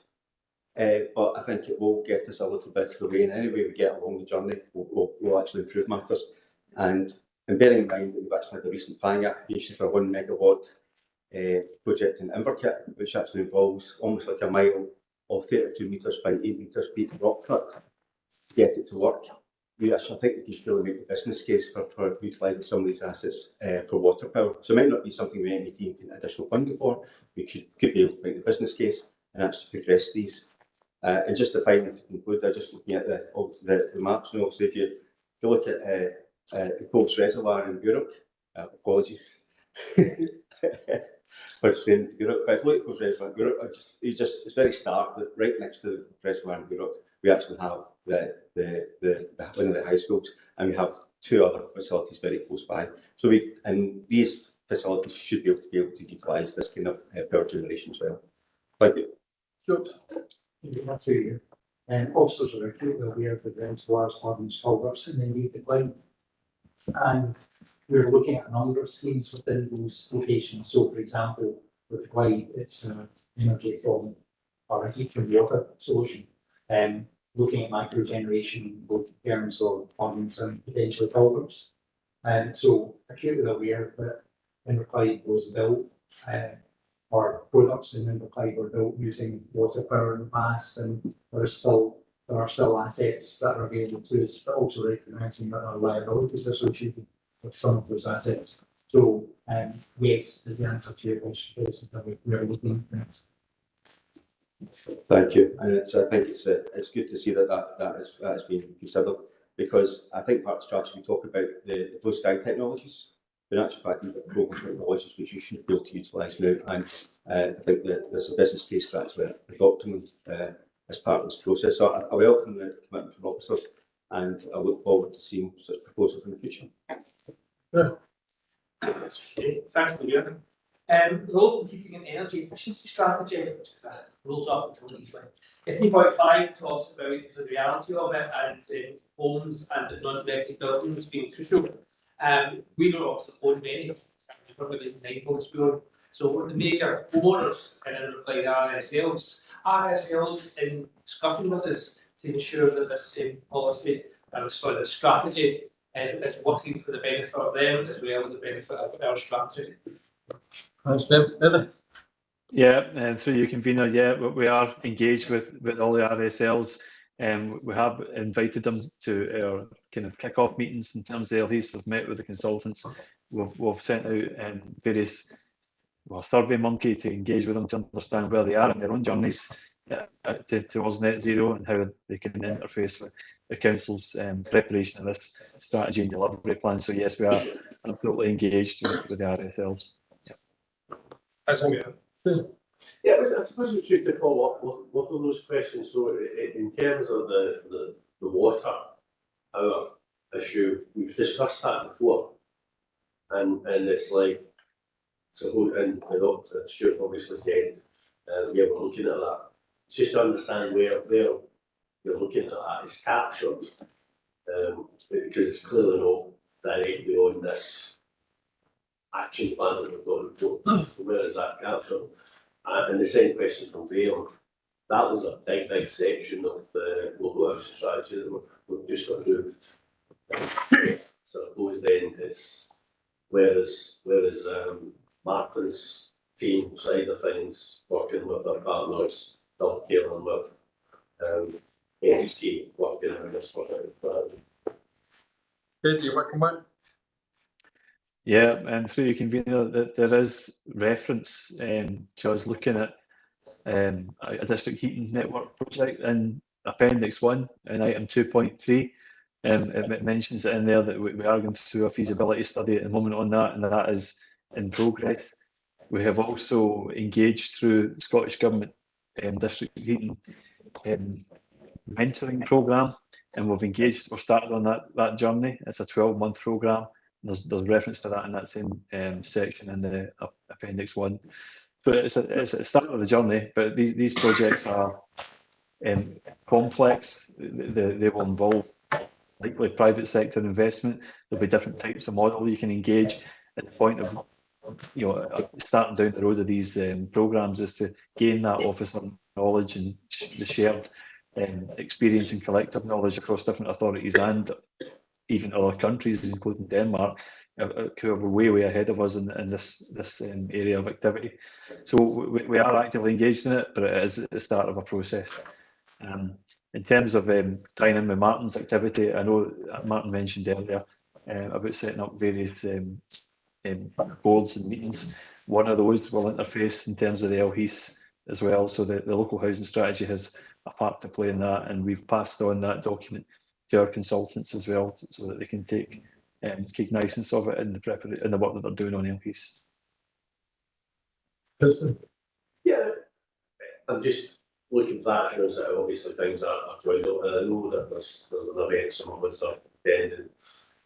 but I think it will get us a little bit of the way, and any way we get along the journey will actually improve matters. And bearing in mind that we've actually had a recent planning application for a 1 megawatt project in Inverkit, which actually involves almost like a mile of 32 metres by 8 metres deep rock cut to get it to work. I think we can really make the business case for utilising some of these assets for water power. So it might not be something we need additional funding for. We could be able to make the business case and actually progress these. And just to finally conclude, I'm just looking at the maps. And obviously, if you look at the Coles Reservoir in Europe, apologies for explaining to Europe, but if you look at Coles Reservoir in Europe, it's very stark that right next to the reservoir in Europe, we actually have one of the high schools, and we have 2 other facilities very close by. So these facilities should be able to utilise this kind of power generation as well. Thank you. Good. That's you. Officers are acutely aware of the reservoirs, hardens, culverts, and then decline. And we're looking at a number of schemes within those locations. So, for example, with Clyde, it's energy from or a heat from water solution. Looking at micro-generation, both in terms of hardens and potentially culverts. So, acutely aware that Inverclyde was built, or products in Inverclyde were built using water power in the past, and there are still assets that are available to us, but also recognising that there are liabilities associated with some of those assets. So, yes, is the answer to your question. We are looking at it. Thank you, and I think it's good to see that has been considered, because I think part of the strategy we talk about the blue sky technologies, but in actual fact we've got proven technologies which you should be able to utilise now, and I think that there's a business case for actually adopting them as part of this process. So I welcome the commitment from officers and I look forward to seeing such proposals in the future. Okay, thanks, William. The local heating and energy efficiency strategy, which is a rolls off until easily. 3.5 talks about the reality of it and homes and non-domestic buildings being crucial. We don't also own many, probably 9 homes we own. So the major homeowners in reply to RSLs in discussion with us to ensure that this policy and the strategy is working for the benefit of them as well as the benefit of our strategy. Thanks, Jim. Yeah, and through your convener, yeah, we are engaged with all the RSLs, and we have invited them to our kind of kick-off meetings in terms of LHEs. They've met with the consultants. We've sent out various survey monkey to engage with them to understand where they are in their own journeys towards net zero and how they can interface with the council's preparation of this strategy and delivery plan. So yes, we are absolutely engaged with the RSLs. That's all we have. Yeah, I suppose we should follow up with all those questions. So in terms of the water issue, we've discussed that before, and it's like, so and Stuart obviously said, yeah, we're looking at that. It's just to understand where you're looking at that is captured, because it's clearly not directly on this action plan that we've got to report. So where is that captured? And the same question from Vail. That was a big section of the local housing strategy that we've just approved. So I suppose then it's where is Martin's team side of things working with their partners, dovetailing with NST working on this one. Do you want to come back? Yeah, and through your convener, that there is reference to us looking at a district heating network project in Appendix 1 in item 2.3. It mentions it in there that we are going through a feasibility study at the moment on that, and that is in progress. We have also engaged through the Scottish Government district heating mentoring programme, and we're started on that journey. It's a 12-month programme. There's reference to that in that same section in the Appendix 1. So it's a start of the journey, but these projects are complex. They will involve likely private sector investment. There'll be different types of model you can engage. At the point of starting down the road of these programmes is to gain that officer knowledge and the shared experience and collective knowledge across different authorities and even other countries, including Denmark, who are way ahead of us in this area of activity. So we are actively engaged in it, but it is at the start of a process. In terms of tying in with Martin's activity, I know Martin mentioned earlier about setting up various boards and meetings. One of those will interface in terms of the LHES as well, so the local housing strategy has a part to play in that, and we've passed on that document to our consultants as well, so that they can take cognizance of it in the work that they're doing on LHES. Yeah, I'm just looking at that, you know, so obviously things are joined up, and I know that there's an event some of us are attending in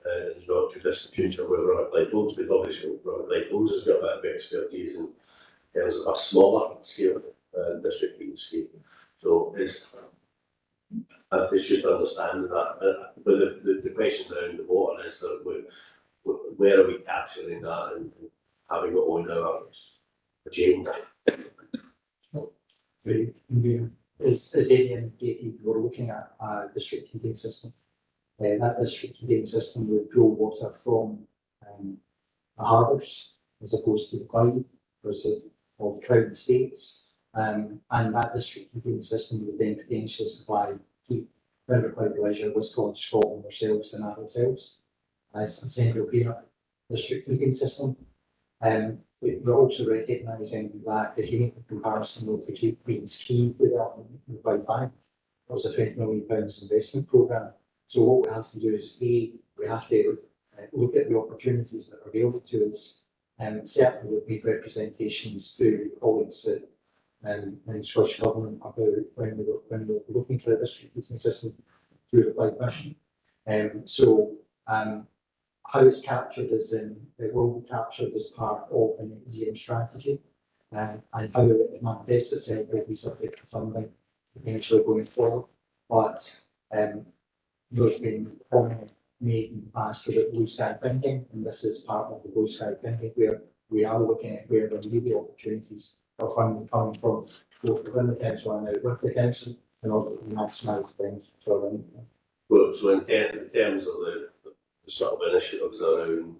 the not too distant future where Robert Lighthomes, we've obviously Robert Lighthomes has got a bit of expertise in terms of a smaller scale district heating scheme. So it's just understanding that. But the question around the water is that where are we capturing that and having it on our agenda? As Amy indicated, we're looking at a district heating system. That district heating system would draw water from the harbours as opposed to the Clyde of Crown Estates. And that district heating system would then potentially supply heat River Clyde Leisure, West Scotland, ourselves and ourselves as a central Greenock district heating system. We're also recognising that if you make a comparison with the Cape Queen's Quay development in the Clyde Bank, it was a £20 million investment programme. So what we have to do is we have to look at the opportunities that are available to us, and certainly we've made representations to colleagues in Scottish Government about when we were looking for a district heating system through the Clyde Mission. How it's captured is it will be captured as part of the net zero strategy, and how it manifests itself will be subject to funding potentially going forward. But there's been comment made in the past about blue sky thinking, and this is part of the blue sky thinking where we are looking at where there may be opportunities for funding coming from both within the council and out with the council in order to maximise things for them. Well, so in terms of the sort of initiatives around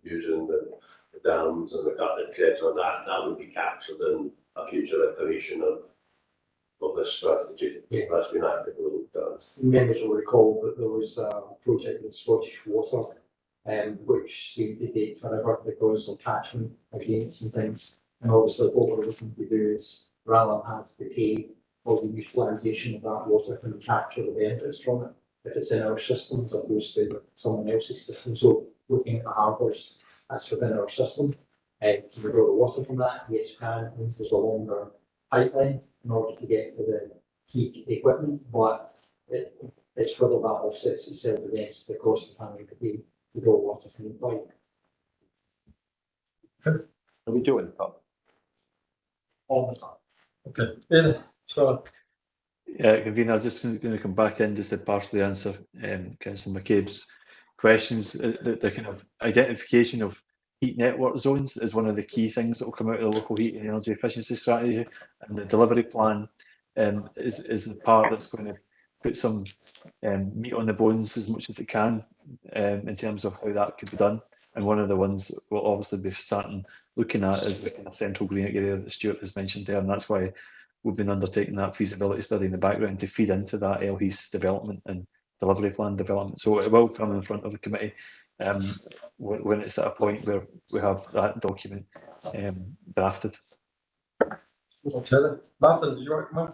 using the dams and the cut, etc., that would be captured in a future iteration of this strategy. Yeah. That's been actively looked at. Members will recall that there was a project with Scottish Water, which seemed to take forever because of catchment agreements and things. And obviously, what we're looking to do is, rather than have to pay for the utilisation of that water, can we capture the benefits from it if it's in our system as opposed to someone else's system. So looking at the harbours that's within our system, to draw the water from that, yes, you can. It means there's a longer pipeline in order to get to the peak equipment, but it's whether that offsets itself against the cost of having to pay to draw water from the pipe. Are we doing that? All the time. Okay, so Yeah, Convener, I was just going to come back in just to partially answer Councillor McCabe's questions. The kind of identification of heat network zones is one of the key things that will come out of the local heat and energy efficiency strategy, and the delivery plan is the part that's going to put some meat on the bones as much as it can in terms of how that could be done. And one of the ones we'll obviously be starting looking at is the kind of central green area that Stuart has mentioned there, and that's why we've been undertaking that feasibility study in the background to feed into that LHEAS development and delivery plan development. So it will come in front of the committee when it's at a point where we have that document drafted. Martin, did you want to come in?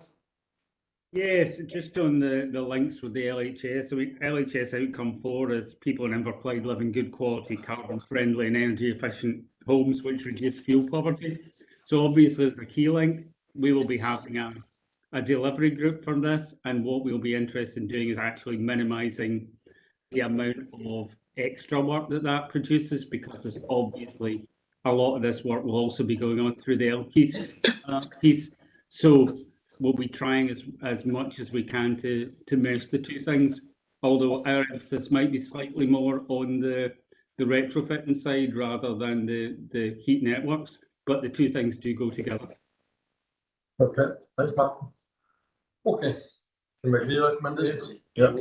Yes, just on the links with the LHS. So LHS outcome 4 is people in Inverclyde live in good quality, carbon friendly and energy efficient homes which reduce fuel poverty. So obviously there's a key link. We will be having a delivery group from this, and what we'll be interested in doing is actually minimising the amount of extra work that produces, because there's obviously a lot of this work will also be going on through the LPs piece. So we'll be trying as much as we can to mesh the two things, although our emphasis might be slightly more on the retrofitting side rather than the heat networks, but the two things do go together. Okay, thanks, Martin. Okay, can we agree recommendations? Yeah.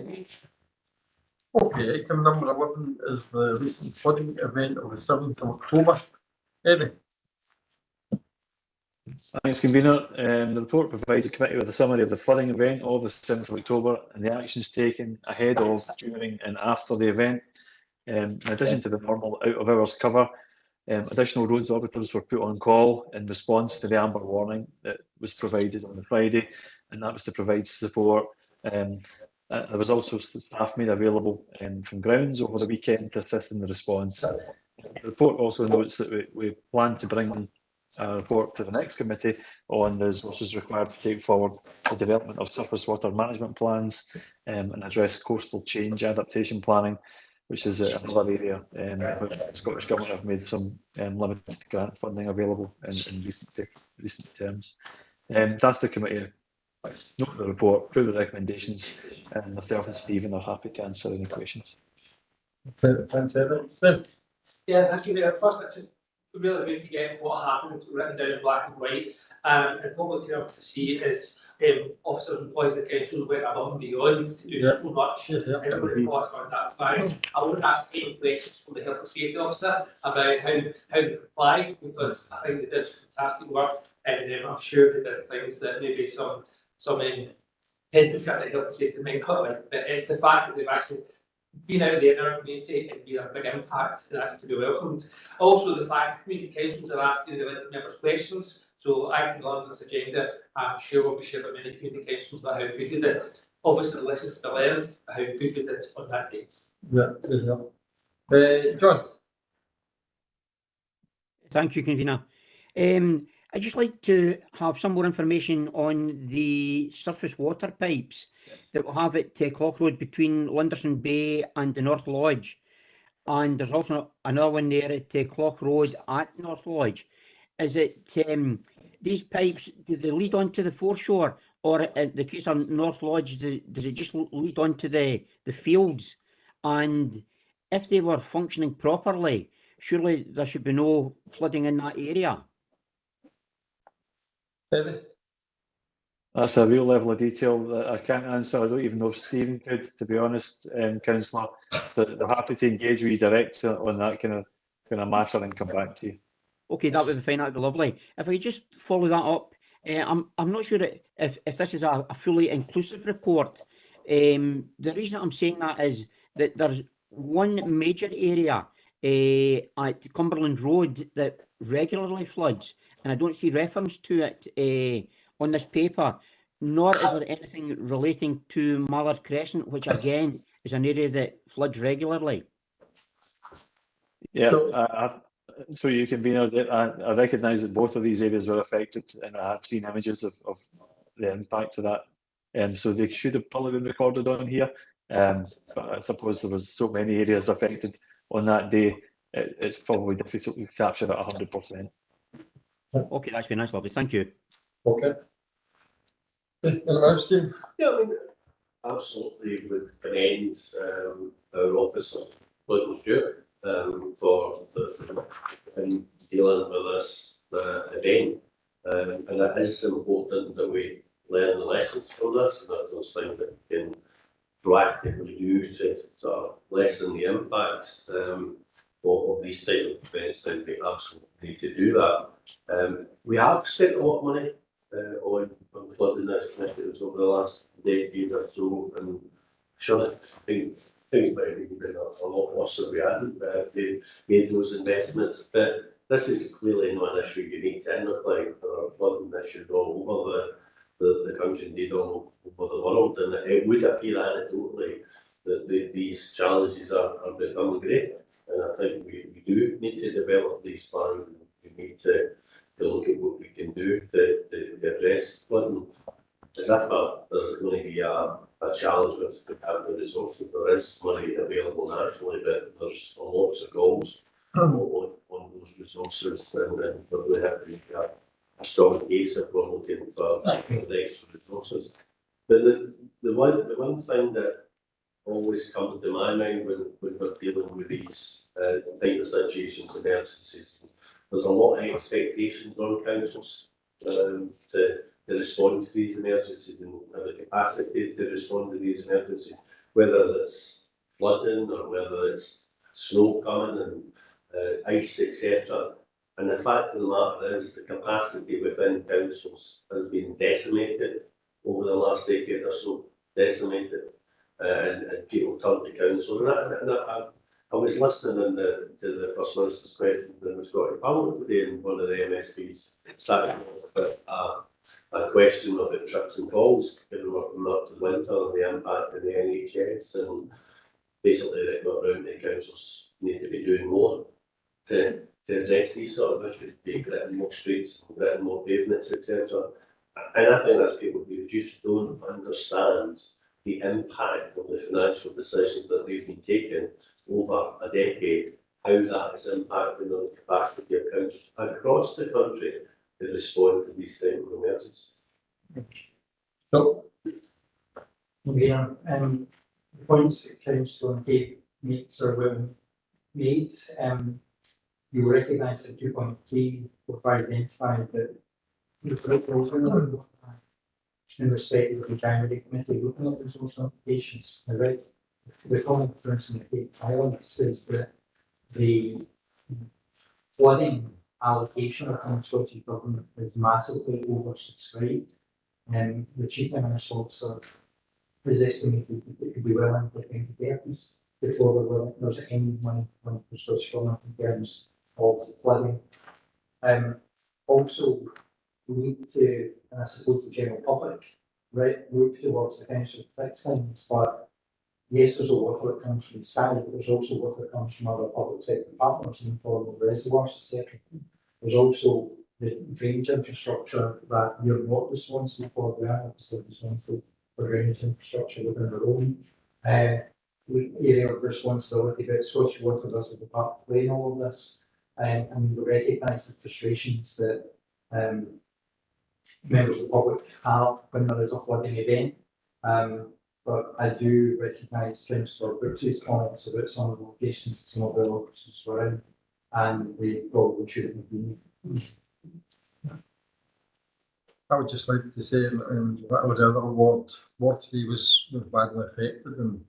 Okay, item number 11 is the recent flooding event of the 7th of October. Eddie. Thanks, Convener. The report provides the committee with a summary of the flooding event of the 7th of October and the actions taken ahead of, during and after the event. In addition to the normal out-of-hours cover, additional roads operators were put on call in response to the amber warning that was provided on the Friday, and that was to provide support. There was also staff made available from grounds over the weekend to assist in the response. The report also notes that we plan to bring a report to the next committee on the resources required to take forward the development of surface water management plans and address coastal change adaptation planning, which is another area where the Scottish Government have made some limited grant funding available in recent terms. That's the committee. Note the report, approve the recommendations, and myself and Stephen are happy to answer any questions. Thanks, Eddie. Yeah, thank you. First, it's just really good to get what happened written down in black and white, and what we're able to see is officers and employees of the council went above and beyond to do so much. And really thoughts on that fact. I won't ask any questions from the health and safety officer about how they complied, because I think they did fantastic work, and I'm sure they did things that maybe some head look at the health and safety might cut like, but it's the fact that they've actually been out there in our community and been a big impact, and that's to be welcomed. Also, the fact that community councils are asking the elected members questions, so I can on this agenda. I'm sure we'll be sharing with many community councils about how good they did. Obviously, the lessons to be learned, how good they did on that day. Yeah, John. Thank you, Convener. I'd just like to have some more information on the surface water pipes that we'll have at Clough Road between Lunderson Bay and the North Lodge. And there's also another one there at Clough Road at North Lodge. Is it these pipes, do they lead on to the foreshore, or in the case of North Lodge, does it just lead on to the fields? And if they were functioning properly, surely there should be no flooding in that area. That's a real level of detail that I can't answer. I don't even know if Stephen could, to be honest, Councillor. So they're happy to engage with you direct on that kind of matter and come back to you. Okay, that would be fine. That'd be lovely. If I could just follow that up, I'm not sure if this is a fully inclusive report. The reason I'm saying that is that there's one major area at Cumberland Road that regularly floods, and I don't see reference to it on this paper, nor is there anything relating to Mallard Crescent, which again is an area that floods regularly. Yeah, so you can be, I recognise that both of these areas were affected, and I have seen images of the impact of that. So they should have probably been recorded on here. But I suppose there was so many areas affected on that day, it's probably difficult to capture at 100%. Okay, that's been nice, lovely. Thank you. Okay. Anyone else, Steve? Yeah, I mean, absolutely would commend our officer, Clinton Stewart, for in dealing with this event. And it is important that we learn the lessons from this, and that those things that we can proactively do to sort of lessen the impacts of these type of events, and we absolutely need to do that. We have spent a lot of money on flooding initiatives over the last decade or so, and sure, things might have even been a lot worse if we hadn't made those investments. But this is clearly not an issue unique to Inverclyde. There are flooding issues all over the country, indeed all over the world, and it would appear anecdotally that these challenges are becoming greater. And I think we do need to develop these plans. We need to look at what we can do to address flooding. As if there's going to be a challenge with the capital resources. There is money available nationally, but there's lots of goals on those resources, and we have to make a strong case if we're looking for the extra resources. But the one thing that always comes to my mind when we're dealing with these type of situations, emergencies, there's a lot of expectations on councils to respond to these emergencies and have the capacity to respond to these emergencies, whether it's flooding or whether it's snow coming and ice, etc. And the fact of the matter is the capacity within councils has been decimated over the last decade or so, decimated, and people turn to council. And I was listening to the First Minister's question in the Scottish Parliament today, and one of the MSPs sat with a question about trips and falls, given we're coming up to winter and the impact of the NHS, and basically they got around to councils need to be doing more to address these sort of issues, be gritting more streets, gritting more pavements, etc. And I think that's people who just don't understand the impact of the financial decisions that they've been taking over a decade, how that is impacting on the capacity of councils across the country to respond to these type of emergencies. No. Yeah, the points that Councillor Dave makes are well made. You recognise that 2.3 were identified that the proposal in respect of the January committee looking at resource implications. Right. The common difference in the Cape Highlands is that the flooding allocation from the Scottish Government is massively oversubscribed, and the Chief Financial Officer is estimated that it could be well into the 2030s before there's any money from the Scottish Government in terms of flooding. Also, we need to, and I suppose the general public, right, look towards the council to fix things, but yes, there's a lot that comes from the sky, but there's also work that comes from other public sector partners in the form of reservoirs, etc. There's also the drainage infrastructure that you're not responsible for, we are obviously responsible for drainage infrastructure within our own area of responsibility, but Scottish Water does have a part to play in all of this, and we recognise the frustrations that members of the public have when there is a flooding event. But I do recognise Councillor Brooks's comments about some of the locations that some of the officers were in, and we probably shouldn't have been. I would just like to say, whatever the other Ward 3 was badly affected, and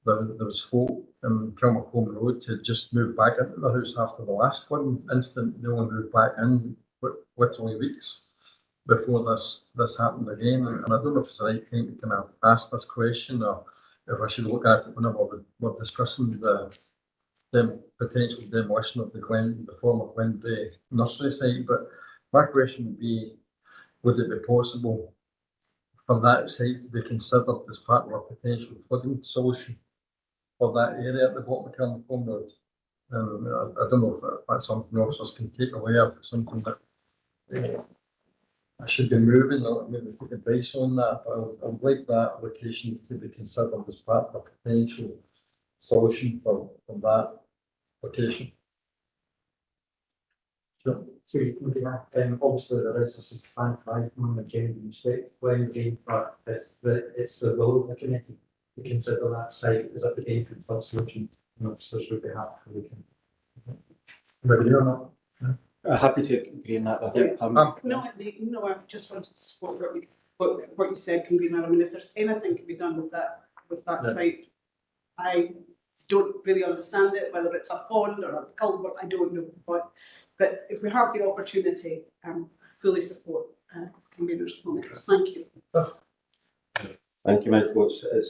there was folk in Kilmacombe Road who just moved back into the house after the last flooding incident. They only moved back in literally weeks before this happened again. And I don't know if it's the right time to kind of ask this question, or if I should look at it whenever we're discussing the potential demolition of the former Glenbrae nursery site. But my question would be, would it be possible for that site to be considered as part of a potential flooding solution for that area at the bottom of Kilmacombe Road? I don't know if that's something officers can take away, or something that I should be moving, or maybe take advice on that. But I would like that location to be considered as part of a potential solution for that location. Sure. So obviously there is a substantial item on the agenda in respect to Glenbrae, but it's the will of the committee to consider that site as a potential flood solution, and officers would be happy to look in. Maybe you're not. Happy to agree on that. I think No, I just wanted to support what you said, Convener. I mean, if there's anything to be done with that site, I don't really understand it, whether it's a pond or a culvert, I don't know. But if we have the opportunity, fully support Convener's comments. Thank you. Thank you, Michael. It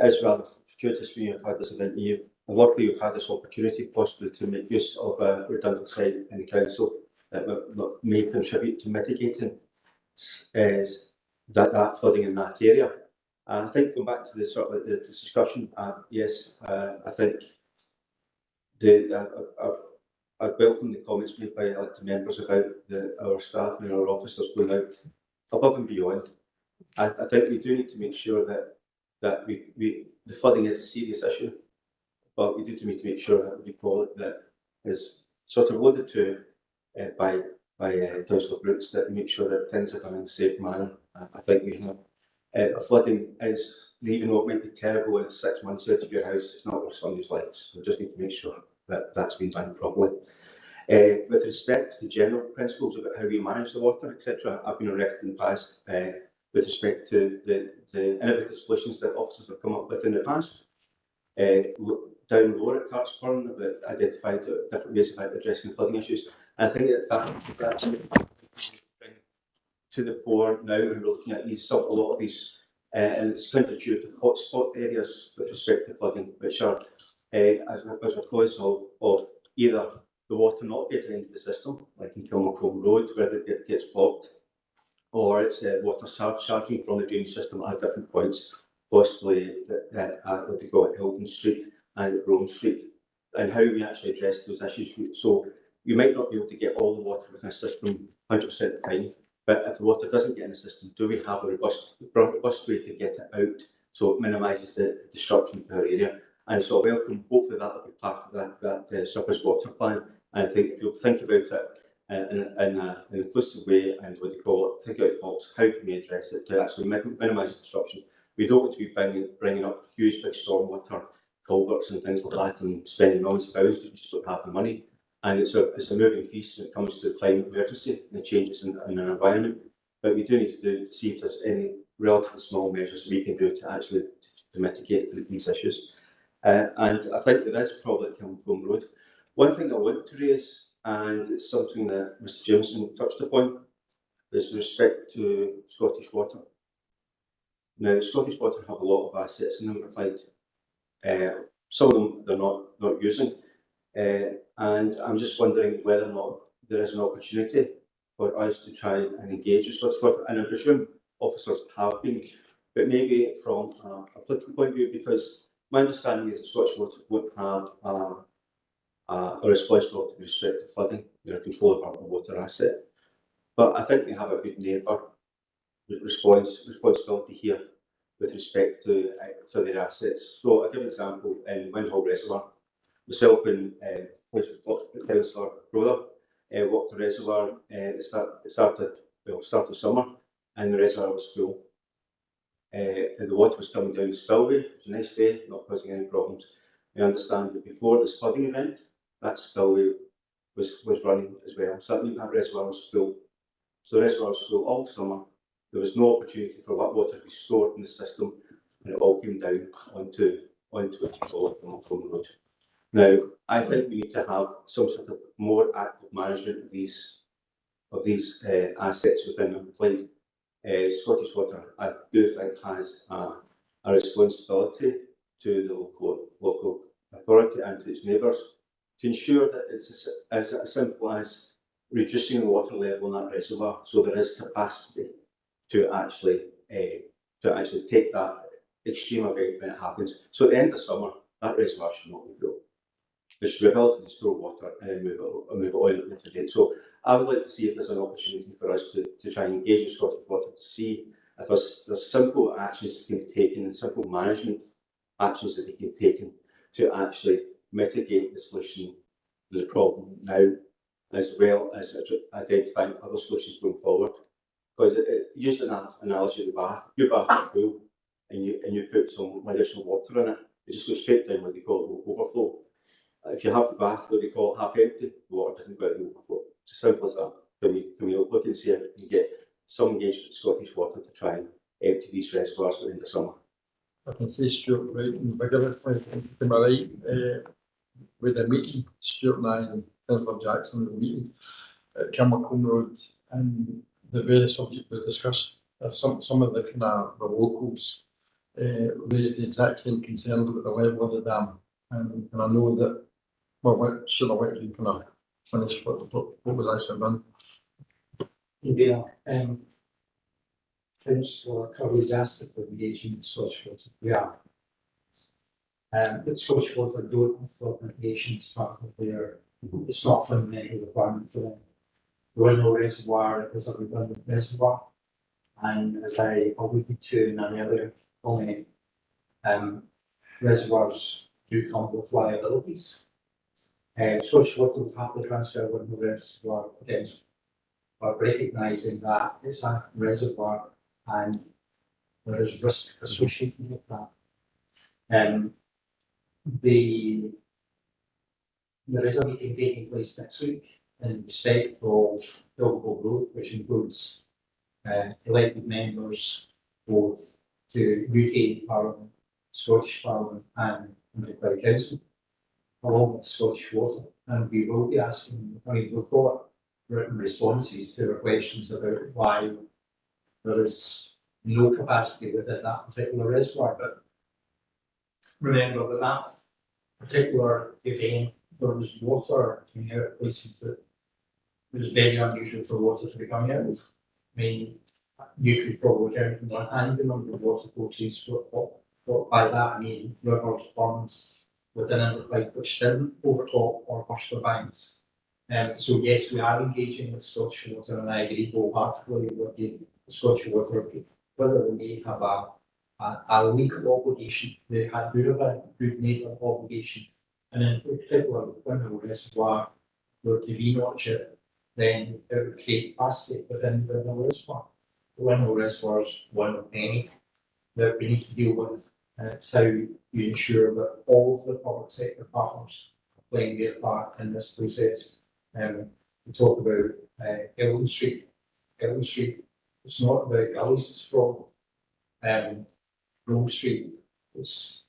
is rather fortuitous we have had this event here. And luckily we've had this opportunity possibly to make use of a redundant site in the council that may contribute to mitigating that flooding in that area. I think going back to the sort of the discussion, yes, I think I welcome the comments made by elected members about our staff and our officers going out above and beyond. I think we do need to make sure that the flooding is a serious issue, but we do need to make sure that we call it that is sort of alluded to by Councillor Brooks, that we make sure that things are done in a safe manner. I think we have flooding is, even though it might be terrible in 6 months out of your house, it's not worth somebody's life. So we just need to make sure that that's been done properly. With respect to the general principles about how we manage the water, etc., I've been on record in the past with respect to the innovative solutions that officers have come up with in the past. Down lower at Cartsburn, have identified different ways of addressing flooding issues. And I think that's to the fore now when we're looking at a lot of these, and it's counterintuitive hotspot areas with respect to flooding, which are as a cause of either the water not getting into the system, like in Kilmacombe Road, where it gets blocked, or it's water charging from the drainage system at different points, possibly at what they call Hilton Street and Rome Street, and how we actually address those issues. So you might not be able to get all the water within a system 100% of the time, but if the water doesn't get in the system, do we have a robust way to get it out so it minimises the disruption to our area? And so I welcome, hopefully that will be part of that surface water plan. And I think if you'll think about it in an inclusive way, and what they call it, think out the box, how can we address it to actually minimise disruption? We don't want to be bringing up huge big stormwater culverts and things like that and spending millions of pounds because we just don't have the money. And it's a moving feast when it comes to the climate emergency and the changes in our environment. But we do need to see if there's any relatively small measures we can do to actually to mitigate these issues. And I think there is probably at Kilmacombe Road. One thing I want to raise, and it's something that Mr Jameson touched upon, is with respect to Scottish Water. Now, Scottish Water have a lot of assets in Inverclyde. Some of them they're not using. And I'm just wondering whether or not there is an opportunity for us to try and engage with Scottish Water. And I presume officers have been, but maybe from a political point of view, because my understanding is that Scottish Water won't have are responsible with respect to flooding. They're in control of our water asset. But I think we have a good neighbour responsibility here with respect to their assets. So I'll give an example in Windhall Reservoir. Myself and Councillor Broder walked the reservoir at the start of summer, and the reservoir was full. And the water was coming down the spillway. It was a nice day, not causing any problems. I understand that before this flooding event, that spillway was running as well. So that meant that reservoir was full. So the reservoir was full all summer. There was no opportunity for that water to be stored in the system, and it all came down onto the road. Now, I think we need to have some sort of more active management of these assets within the Clyde. Scottish Water, I do think, has a responsibility to the local authority and to its neighbours to ensure that it's as simple as reducing the water level in that reservoir, so there is capacity to actually take that extreme event when it happens. So at the end of summer, that reservoir should not be full. There should be ability to store water and then move it on at later date. So I would like to see if there's an opportunity for us to try and engage with Scottish Water to see if there's simple actions that can be taken and simple management actions that can be taken to actually mitigate the solution to the problem now, as well as identifying other solutions going forward. Because use an analogy of the bath. Your bath is full and you put some additional water in it, it just goes straight down what they call overflow. If you have the bath what they call half empty, the water doesn't go out the overflow. It's as simple as that. Can we look and see if we can get some engagement with Scottish Water to try and empty these reservoirs in the summer? I can say Stuart right and vigorously to my right with the meeting, Stuart and I and Councillor Jackson were meeting at Kilmacombe Road, and the very subject was discussed. Some of the kind of the locals raised the exact same concerns about the level of the dam, and I know that should I let you kind of finish what was actually done? Yeah, Councillor Curry asked if we're engaging with Scottish Water. We are. But Scottish Water don't have flood mitigation as part of their, it's not a fundamental requirement for them. The Windhall Reservoir is a redundant reservoir, and as I alluded to in an earlier comment, reservoirs do come with liabilities. Scottish Water would have to transfer Windhall Reservoir potential, but recognising that it's a reservoir and there is risk associated with that. There is a meeting taking place next week in respect of Kilmacombe Road, which includes elected members both to UK Parliament, Scottish Parliament and the Clyde Council, along with Scottish Water. And we will be asking, we've got written responses to our questions about why there is no capacity within that particular reservoir. But remember that that particular event, there was water coming out of places that it was very unusual for water to be coming out of. I mean, you could probably count on one hand the number of water courses, but by that I mean rivers, ponds within Inverclyde which didn't overtop or burst their banks. So yes, we are engaging with Scottish Water, and I agree wholeheartedly with the Scottish Water, whether they may have a legal obligation, they have a good neighbour obligation, and in particular with Windhall Reservoir, where to venotch it, then it would create capacity within the Windhall Reservoir. The Windhall Reservoir is one of many that we need to deal with, and it's how you ensure that all of the public sector partners are playing their part in this process. We talk about Elgin Street. Elgin Street, it's not about gullies that's problem. Grove Street, it's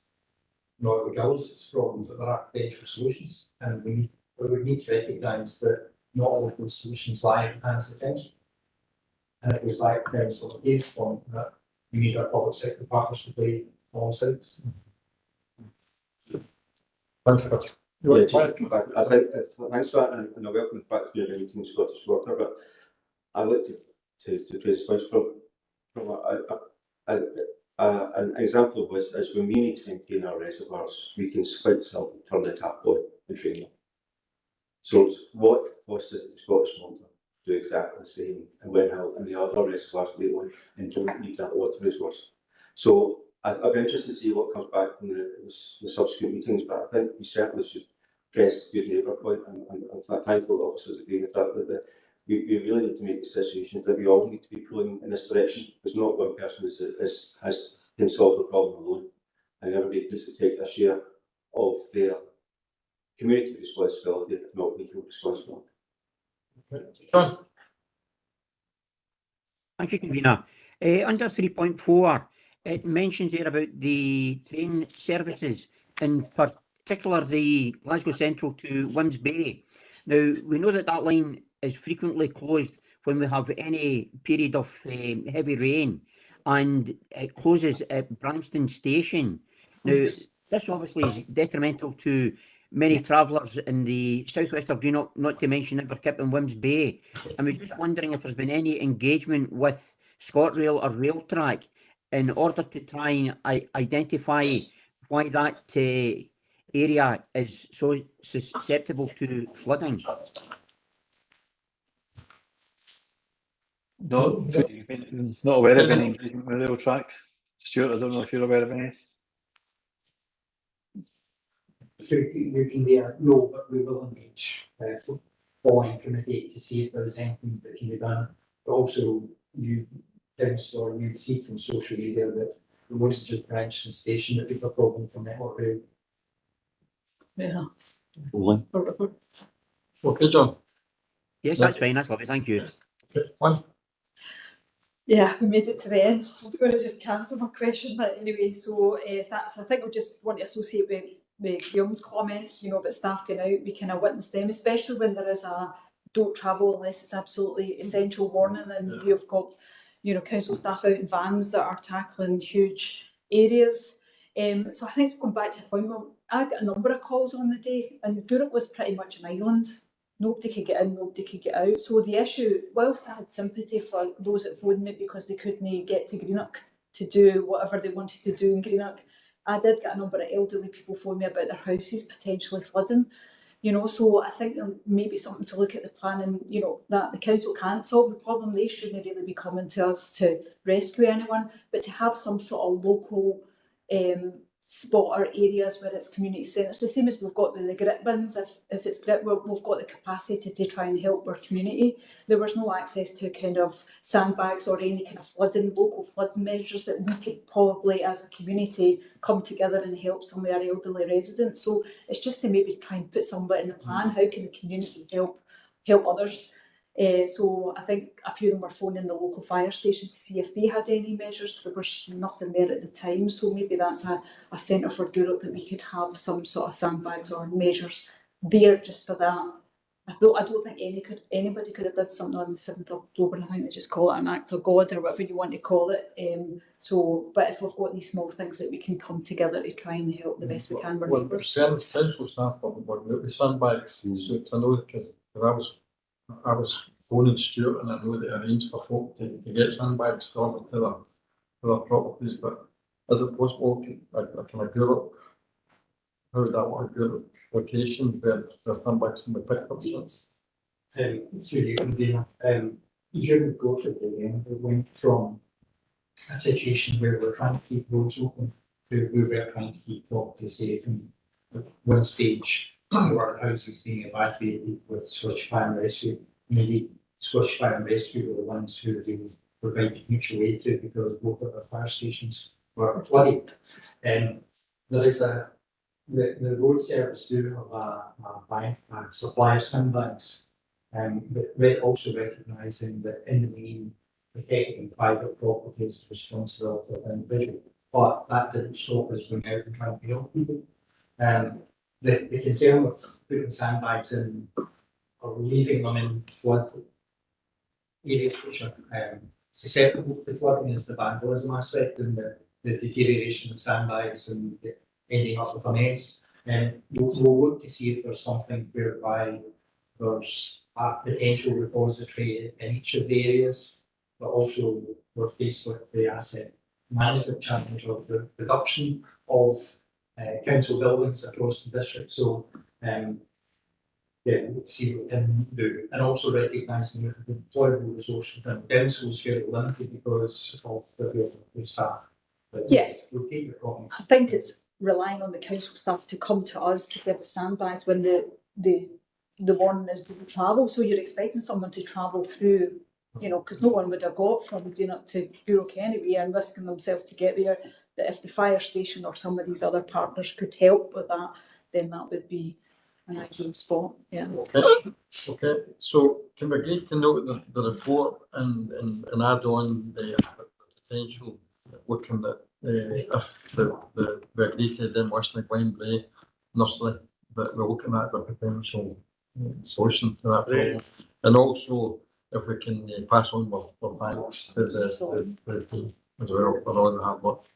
not the gullies that's problem, but there are potential solutions, and we would need to recognise that not all of those solutions lie in hands of attention. And it was like Councillor Dave's point that we need our public sector partners to play all sides. Thanks for that. I think thanks for that, and I welcome the fact that you're meeting with Scottish Water, but I would like to raise a point from an example of this is when we need to maintain our reservoirs, we can squint something, turn the tap on and drain them. So what costs us the Scottish Water do exactly the same in Winhill and the other reservoirs lately and don't need that water resource. So I'd be interested to see what comes back from the subsequent meetings, but I think we certainly should press the good neighbour point and thankful the officers agree with that we really need to make the situation that we all need to be pulling in this direction, because not one person can solve the problem alone, and everybody needs to take their share of their community responsibility, if not legal responsibility. John? Thank you, Convener. Under 3.4, it mentions here about the train services, in particular the Glasgow Central to Wimms Bay. Now, we know that that line is frequently closed when we have any period of heavy rain, and it closes at Branston Station. Now, this obviously is detrimental to many travellers in the southwest of Greenock, not to mention Inverkip and Wimms Bay. I was just wondering if there's been any engagement with ScotRail or Railtrack in order to try and identify why that area is so susceptible to flooding. Not aware of any engagement with Railtrack. Stuart, I don't know if you're aware of any. So you can be no, but we will engage following committee to see if there is anything that can be done. But also, you see from social media that the Worcestershire branch and station that people are problem from Network Rail. Yeah. Okay, John? Yes, that's fine. That's lovely. Thank you. Okay, one. Yeah, we made it to the end. I was going to just cancel my question, but anyway, so that's, I think I just want to associate with Guillaume's comment, about staff going out. We kind of witness them, especially when there is a don't travel unless it's absolutely essential warning, and you've got, council staff out in vans that are tackling huge areas. So I think it's going back to the point where I got a number of calls on the day, and Europe was pretty much an island. Nobody could get in, nobody could get out. So the issue, whilst I had sympathy for those that phoned me because they couldn't get to Greenock to do whatever they wanted to do in Greenock, I did get a number of elderly people phone me about their houses potentially flooding. So I think there may be something to look at the planning, that the council can't solve the problem. They shouldn't really be coming to us to rescue anyone, but to have some sort of local spotter areas where it's community centres, the same as we've got with the grit bins. If it's grit, we've got the capacity to try and help our community. There was no access to kind of sandbags or any kind of local flooding measures that we could probably as a community come together and help some of our elderly residents. So it's just to maybe try and put some bit in the plan. How can the community help others? So I think a few of them were phoning the local fire station to see if they had any measures. There was nothing there at the time, so maybe that's a centre for Europe that we could have some sort of sandbags or measures there just for that. I don't think anybody could have done something on the 7th of October. I think they just call it an act of God or whatever you want to call it. But if we've got these small things that we can come together to try and help the best we can with neighbours. Central staff were with sandbags, so I know because I was phoning Stuart and I know they arranged for folk to get sandbags to their properties, but is it possible, can I Google how would that work, Google location where the sandbags can be picked up? Through you, Convener, during the course of the event, we went from a situation where we're trying to keep roads open to where we're trying to keep properties safe. And at one stage, our houses being evacuated with Scottish Fire and Rescue. Maybe Scottish Fire and Rescue were the ones who they provided mutual aid to because both of our fire stations were flooded. There is the road service do have a supply of sandbags, but they're also recognising that in the main protecting private property is the responsibility of the individual. But that didn't stop us going out and trying to help people. The concern with putting sandbags in or leaving them in flood areas which are susceptible to flooding is the vandalism aspect and the deterioration of sandbags and ending up with a mess. We'll look to see if there's something whereby there's a potential repository in each of the areas, but also we're faced with the asset management challenge of the reduction of council buildings across the district. So see what we can do, and also recognising that the employable resource within council is fairly limited because of the availability of staff. But Yes. we'll take your comments. I think it's relying on the council staff to come to us to give us sandbags when the warning is to travel. So you're expecting someone to travel through, you know, because no one would have got from Greenock to Gourock anyway and risking themselves to get there. That if the fire station or some of these other partners could help with that, then that would be an ideal spot. Yeah. Okay. So can we agree to note the report and add on the potential looking at if we agree to demolition of Glenbrae nursery, that we're looking at the potential solution to that problem, and also if we can pass on our thanks to the team as well for all the hard work.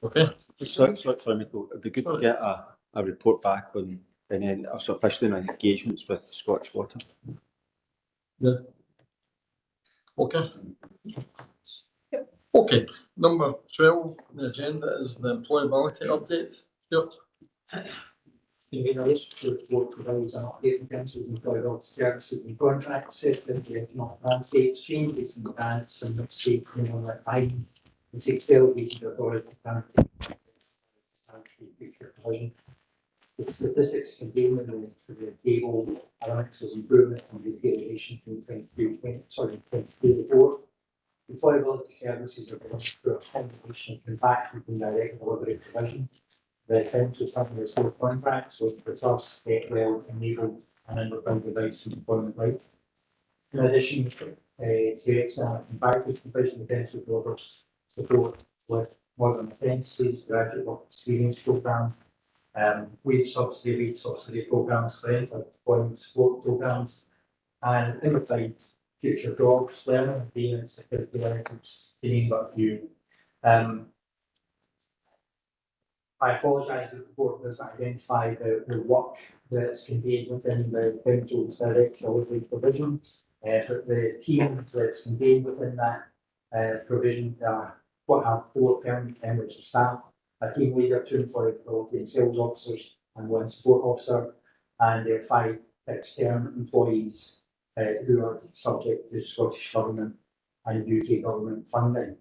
Okay. Sorry, Michael. It'd be good to get a report back on, and then officially on engagements with Scottish Water. Yeah. Okay. Okay. Number 12, the agenda is the employability update. Stuart. In relation to the report provides an update on council's employability services and contracts set in the economic landscape, changes in grants and state minimum time, and seeks delegation of authority to future provision. The statistics contained in the table are mixes improvement and deterioration from 2024. Employability services are delivered through a combination of contractual and direct delivery provision. The council currently has 4 contracts with the trust, Getwell, Enabled, and Underground Device and Employment Right. In addition to excellent and practice provision, the council delivers support with modern apprentices, graduate work experience programme, wage subsidy programmes, parental employment support programmes, and in future jobs, learning, payments, security levels, to name but a few. I apologise that the report doesn't identify the work that's contained within the council's direct delivery provision, but the team that's contained within that provision what have 4 permanent members of staff, a team leader, 2 employability and sales officers, and 1 support officer, and 5 external employees who are subject to Scottish Government and UK Government funding.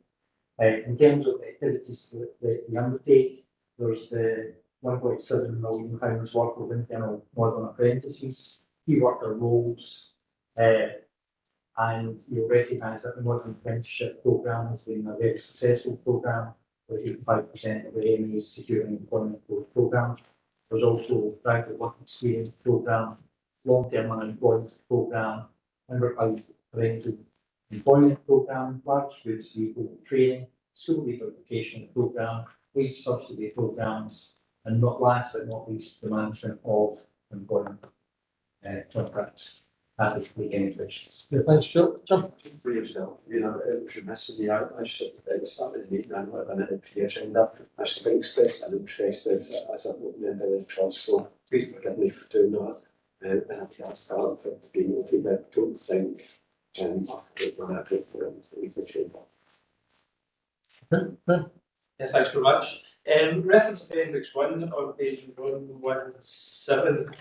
In terms of the activities that we undertake, there's the £1.7 million worth of internal modern apprentices, key worker roles, and you'll recognise that the modern apprenticeship programme has been a very successful programme, with 85% of the MEs securing employment for the programme. There's also graduate work experience programme, long-term unemployment programme, underpaid parental employment programme, large goods vehicle training, school leaver vocational programme, wage subsidy programmes, and not last but not least, the management of employment contracts. That is the any questions. Thanks, Stuart. Jim. For yourself, you know, it was remiss of me. I should started the meeting and let an agenda. I should have expressed an interest as a member of the trust, so please forgive me for doing that. And I can't start for being able to get don't think and when I do for them to appreciate that. Yes, thanks very much. Reference to Appendix 1 on page 117.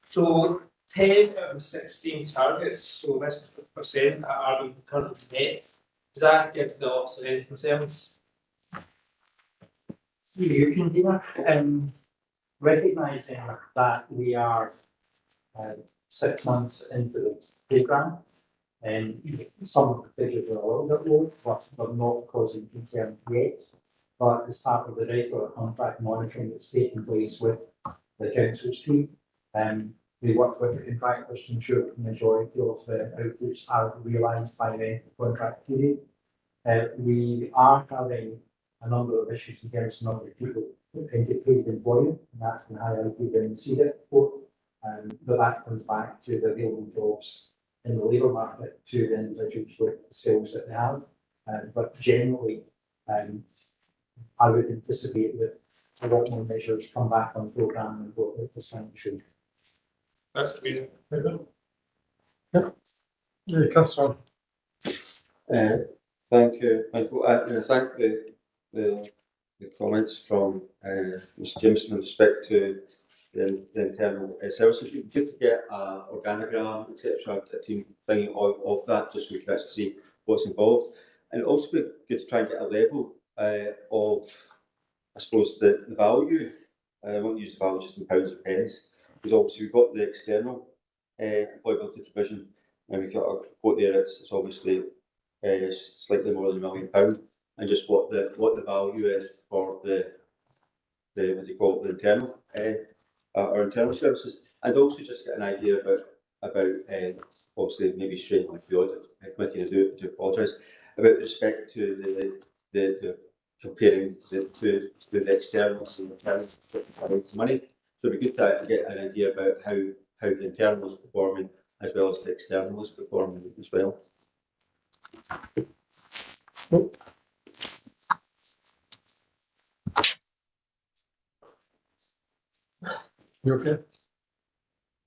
So 10 out of 16 targets, so this is 50%, are being currently met. Does that give the officer any concerns? You can do that. Recognising that we are 6 months into the programme, and some of the figures are a little bit low, but they're not causing concern yet. But as part of the regular contract monitoring that's taking place with the council's team, we work with the contractors to ensure that the majority of the outputs are realised by the contract period. We are having a number of issues in terms of number of people into paid employment, and that's been highlighted in the CDIP report. But that comes back to the available jobs in the labour market to the individuals with the skills that they have. But generally, I would anticipate that a lot more measures come back on programme and what this time should. That's clear. Yeah, Councillor. Thank you, Michael. I thank the comments from Ms Jameson in respect to the internal services. It'd be good to get an organogram, etc., a team thing of that, just so we can actually see what's involved. And also be good to try and get a level of, I suppose, the value. I won't use the value just in pounds and pence, because obviously we've got the external employability provision, and we've got a quote there. It's obviously slightly more than £1 million, and just what the value is for the what do you call it, the internal our internal services, and also just get an idea about obviously maybe straight like the audit committee. I do apologise about respect to the comparing the externals and the internals money. So it'd be good to get an idea about how the internal is performing as well as the external is performing as well. You okay?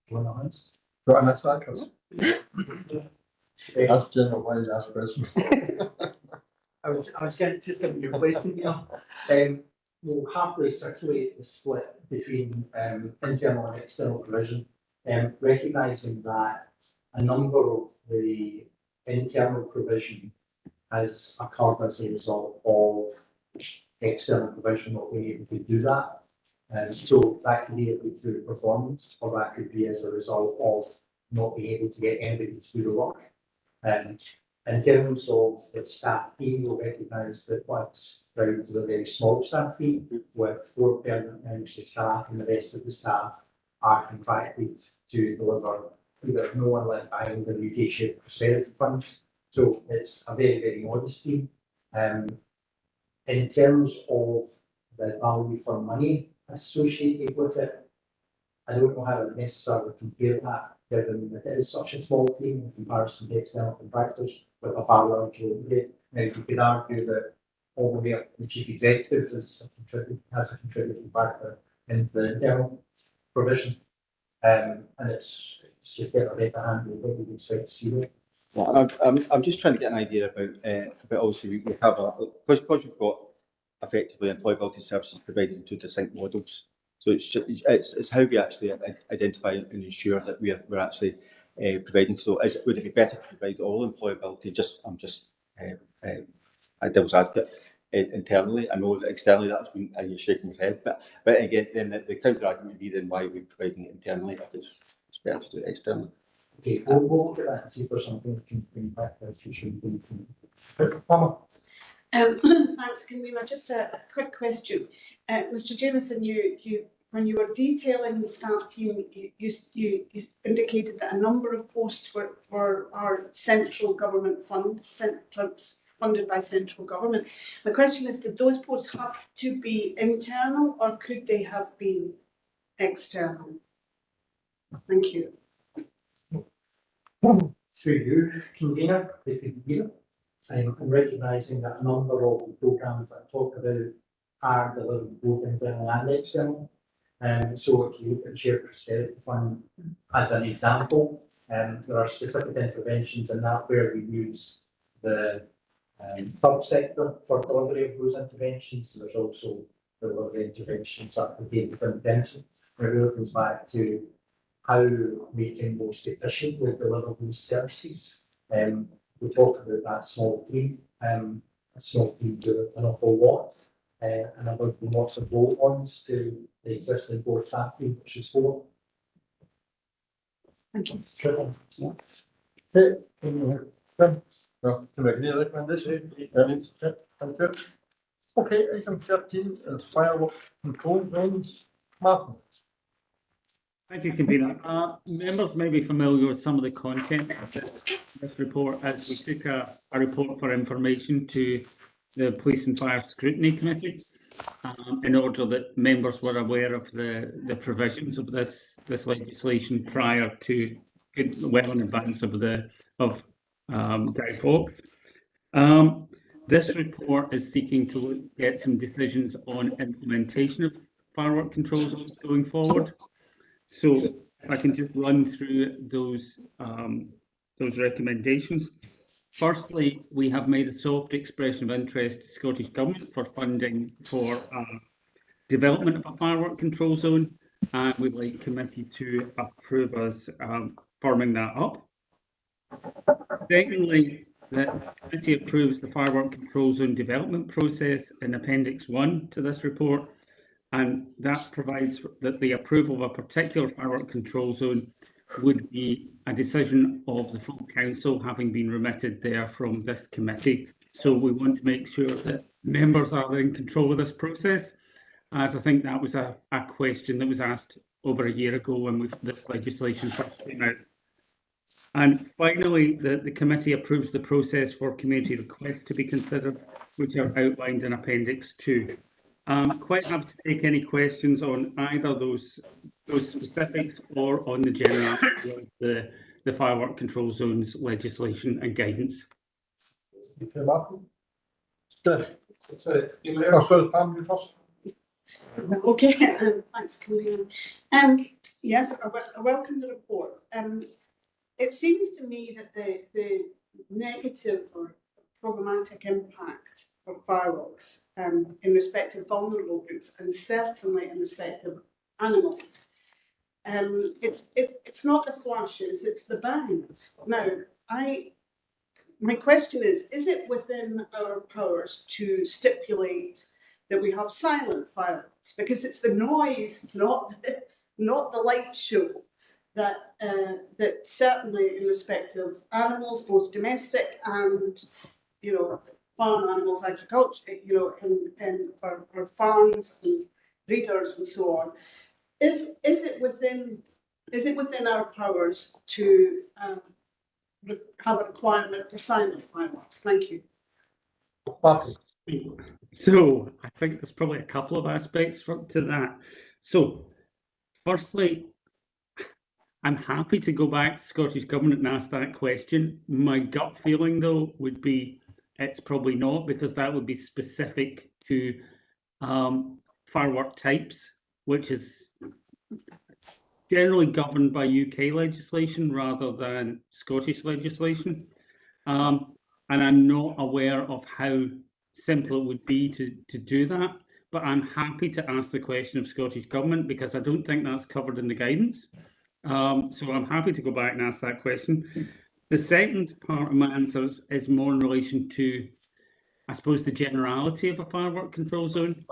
One honest. Got an answer, Chris? That's general why you ask questions. I was just getting your question, we'll happily circulate the split between internal and external provision, recognising that a number of the internal provision has occurred as a result of external provision not being able to do that. So that could either be through performance, or that could be as a result of not being able to get anybody to do the work. In terms of the staff team, we'll recognise that what's down to a very small staff team with 4 permanent members of staff, and the rest of the staff are contracted to deliver either no one left behind or UK shared prosperity funds. So it's a very, very modest team. In terms of the value for money associated with it, I don't know how to necessarily compare that, given that it is such a small team in comparison to external contractors with a far larger overhead. Now, you could argue that all the way up the chief executive has a contributing factor in the internal provision, and it's just getting a better handle what we expect to see there. Yeah, I'm just trying to get an idea about obviously we have because we've got effectively employability services provided in 2 distinct models. So it's how we actually identify and ensure that we're actually providing. So would it be better to provide all employability? I'm just a devil's advocate internally. I know that externally that's been you're shaking your head, but again, then the counter argument would be then why we're providing it internally if it's better to do it externally. Okay, we'll look at that and see if there's something we can bring back to the future. Thanks, Convener. Just a quick question. Mr. Jameson, you when you were detailing the staff team, you indicated that a number of posts are central government funded by central government. My question is, did those posts have to be internal or could they have been external? Thank you. Through you, Convener, they could be. And recognising that a number of the programmes that I talked about are delivered both internal and external. So if you look at the Shared Prosperity Fund as an example, there are specific interventions in that where we use the third sector for delivery of those interventions. There's also delivery interventions that contain within pension. It really comes back to how we can most efficiently deliver those services. We talked about that small team. A small team do an awful lot, and I've got lots of bolt-ons to the existing 4 staff team, which is 4. Thank you. Sure. Yeah. Okay. Well, can we any recommendation? Thank you. Okay, item 13 is firework control zones. Martin. Thank you, Convener. Members may be familiar with some of the content of this report, as we took a report for information to the Police and Fire Scrutiny Committee in order that members were aware of the provisions of this legislation prior to well in advance of Guy Fawkes. This report is seeking to get some decisions on implementation of firework control zones going forward. So if I can just run through those recommendations. Firstly, we have made a soft expression of interest to Scottish Government for funding for development of a firework control zone. and we'd like committee to approve us firming that up. Secondly, the committee approves the firework control zone development process in Appendix 1 to this report, and that provides that the approval of a particular firework control zone would be a decision of the full council, having been remitted there from this committee. So we want to make sure that members are in control of this process, as I think that was a question that was asked over a year ago when this legislation first came out. And finally, the committee approves the process for community requests to be considered, which are outlined in Appendix 2. I'm quite happy to take any questions on either those specifics or on the generality of the firework control zones legislation and guidance. Okay, thanks, Convener. Yes, I welcome the report. It seems to me that the negative or problematic impact of fireworks in respect of vulnerable groups, and certainly in respect of animals, it's not the flashes, it's the bangs. Now, my question is it within our powers to stipulate that we have silent fireworks? Because it's the noise, not the light show, that certainly in respect of animals, both domestic and, farm animals, agriculture, and for farms and breeders and so on, is it within our powers to have a requirement for silent fireworks? Thank you. So I think there's probably a couple of aspects to that. So firstly, I'm happy to go back to Scottish Government and ask that question. My gut feeling, though, would be it's probably not, because that would be specific to firework types, which is generally governed by UK legislation rather than Scottish legislation. And I'm not aware of how simple it would be to do that, but I'm happy to ask the question of Scottish Government, because I don't think that's covered in the guidance. So I'm happy to go back and ask that question. The second part of my answer is more in relation to, I suppose, the generality of a firework control zone.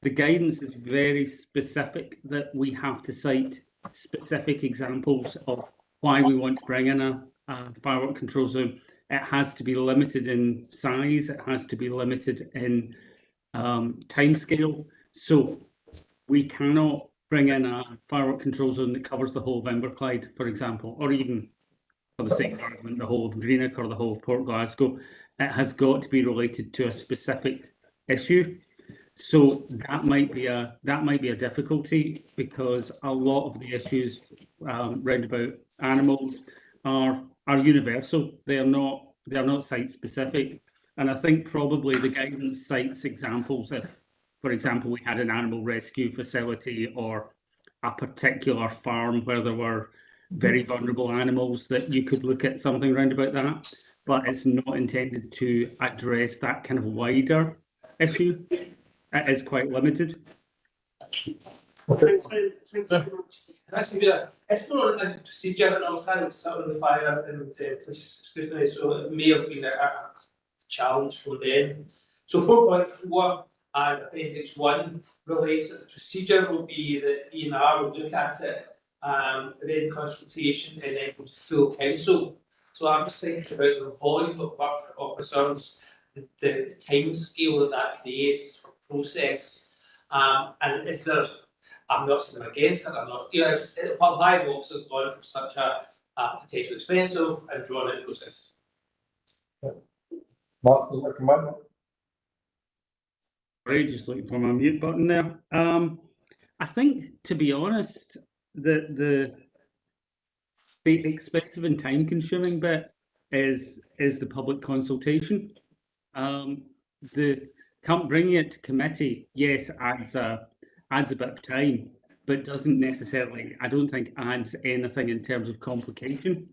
The guidance is very specific that we have to cite specific examples of why we want to bring in a firework control zone. It has to be limited in size, it has to be limited in timescale. So we cannot bring in a firework control zone that covers the whole of Inverclyde, for example, or even, for the sake of argument, the whole of Greenock or the whole of Port Glasgow. It has got to be related to a specific issue. So that might be a difficulty, because a lot of the issues round about animals are universal. They're not site specific, and I think probably the guidance cites examples if, for example, we had an animal rescue facility or a particular farm where there were very vulnerable animals, that you could look at something round about that, but it's not intended to address that kind of wider issue. It is quite limited. Thanks very much. Actually, it's more a procedure, and understanding it's sort of the fire and police scrutiny, so it may have been a challenge for them. So 4.4 and Appendix 1 relates that the procedure will be that ENR will look at it, then consultation, and then go to full council. So I'm just thinking about the volume of work for officers, the time scale that creates for process, and is there, I'm not saying I'm against it, I'm not, but why have officers gone for such a potentially expensive and drawn out process? Mark, does that come on? Right, just looking for my mute button there. I think, to be honest, the expensive and time-consuming bit is the public consultation. Bringing it to committee, yes, adds a bit of time, but doesn't necessarily, I don't think, adds anything in terms of complication,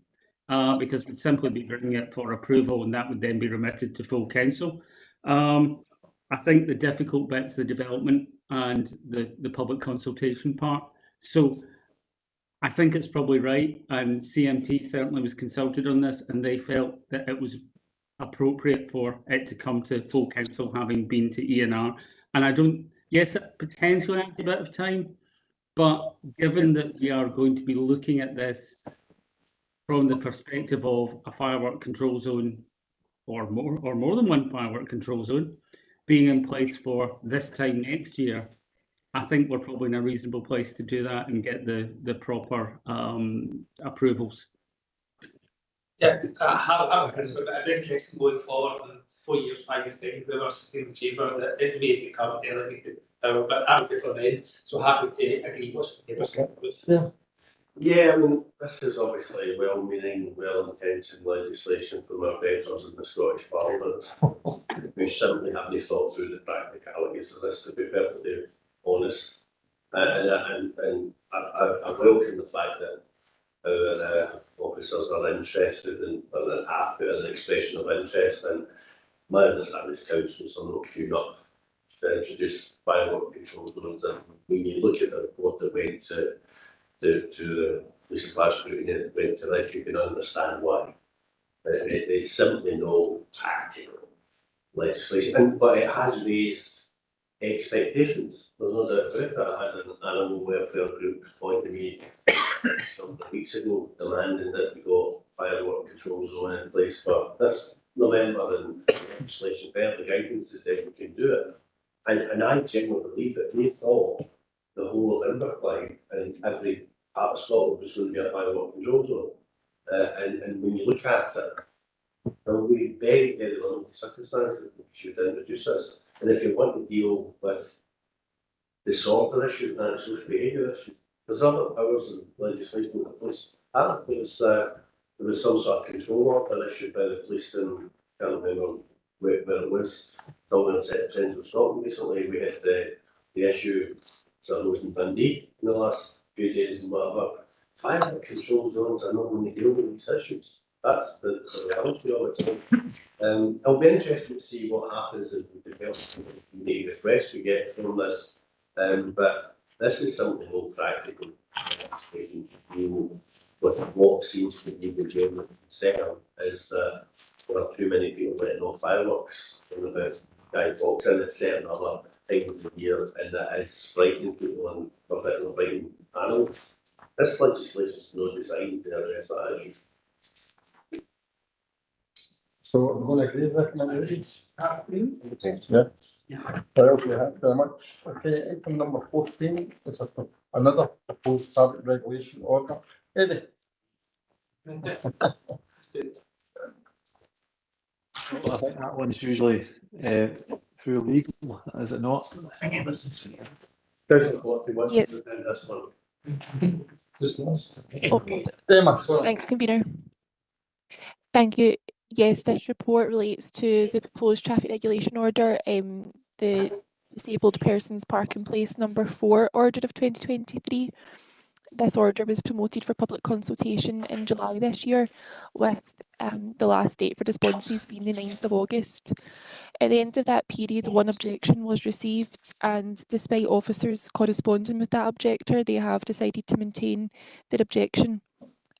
because we'd simply be bringing it for approval, and that would then be remitted to full council. I think the difficult bit's the development and the public consultation part. So I think it's probably right, and CMT certainly was consulted on this, and they felt that it was appropriate for it to come to full council, having been to ENR. And I don't, yes, it potentially adds a bit of time, but given that we are going to be looking at this from the perspective of a firework control zone, or more than one firework control zone being in place for this time next year, I think we're probably in a reasonable place to do that and get the proper approvals. Yeah, it's a bit interesting going forward in 4 years, 5 years time, whoever sitting in the chamber, that it may become delegated power, but that would be for them. So happy to agree with Yeah, I mean, this is obviously well-meaning, well-intentioned legislation from our betters in the Scottish Parliament. We simply haven't thought through the practicalities of this, to be perfectly honest. And I welcome the fact that our officers are interested in, and have put an expression of interest, and my understanding is councils are not queuing up to introduce firework control zones. And when you look at the report that went to the police class scrutiny and went to this, you can understand why. It's simply no practical legislation, but it has raised expectations. There's no doubt about that. I had an animal welfare group point to me a couple of weeks ago demanding that we got firework control zone in place for this November, and legislation further guidance is that we can do it. And I genuinely believe that they thought the whole of Inverclyde and every part of Scotland was going to be a firework control zone. And when you look at it, there will be very, very limited circumstances that we should introduce this. And if you want to deal with disorder issues and social behaviour issues, there's other powers and legislation in the police. There was some sort of control order issued by the police, and I can't remember where it was. Talking in Central Scotland recently, we had the issue that arose in Dundee in the last few days and whatever. Firework control zones are not going to deal with these issues. That's the reality of it. It'll be interesting to see what happens in the development community requests we get from this. But this is something more practical. With what seems to be the general concern is that there are too many people letting off fireworks in the guide box, and at certain other times of the year, and that is frightening people and particularly frightening animals. This legislation is not designed to address that issue. So I'm going to agree with recommendations. Yeah. Well, okay, thank you very much. Okay, item number 14 is another proposed traffic regulation order. Eddie. Well, I think that one's usually through legal, is it not? Yes. Thanks, convener. Thank you. Yes, this report relates to the proposed traffic regulation order, the Disabled Persons Parking Place number 4 order of 2023. This order was promoted for public consultation in July this year, with the last date for responses being the 9th of August. At the end of that period, one objection was received, and despite officers corresponding with that objector, they have decided to maintain their objection.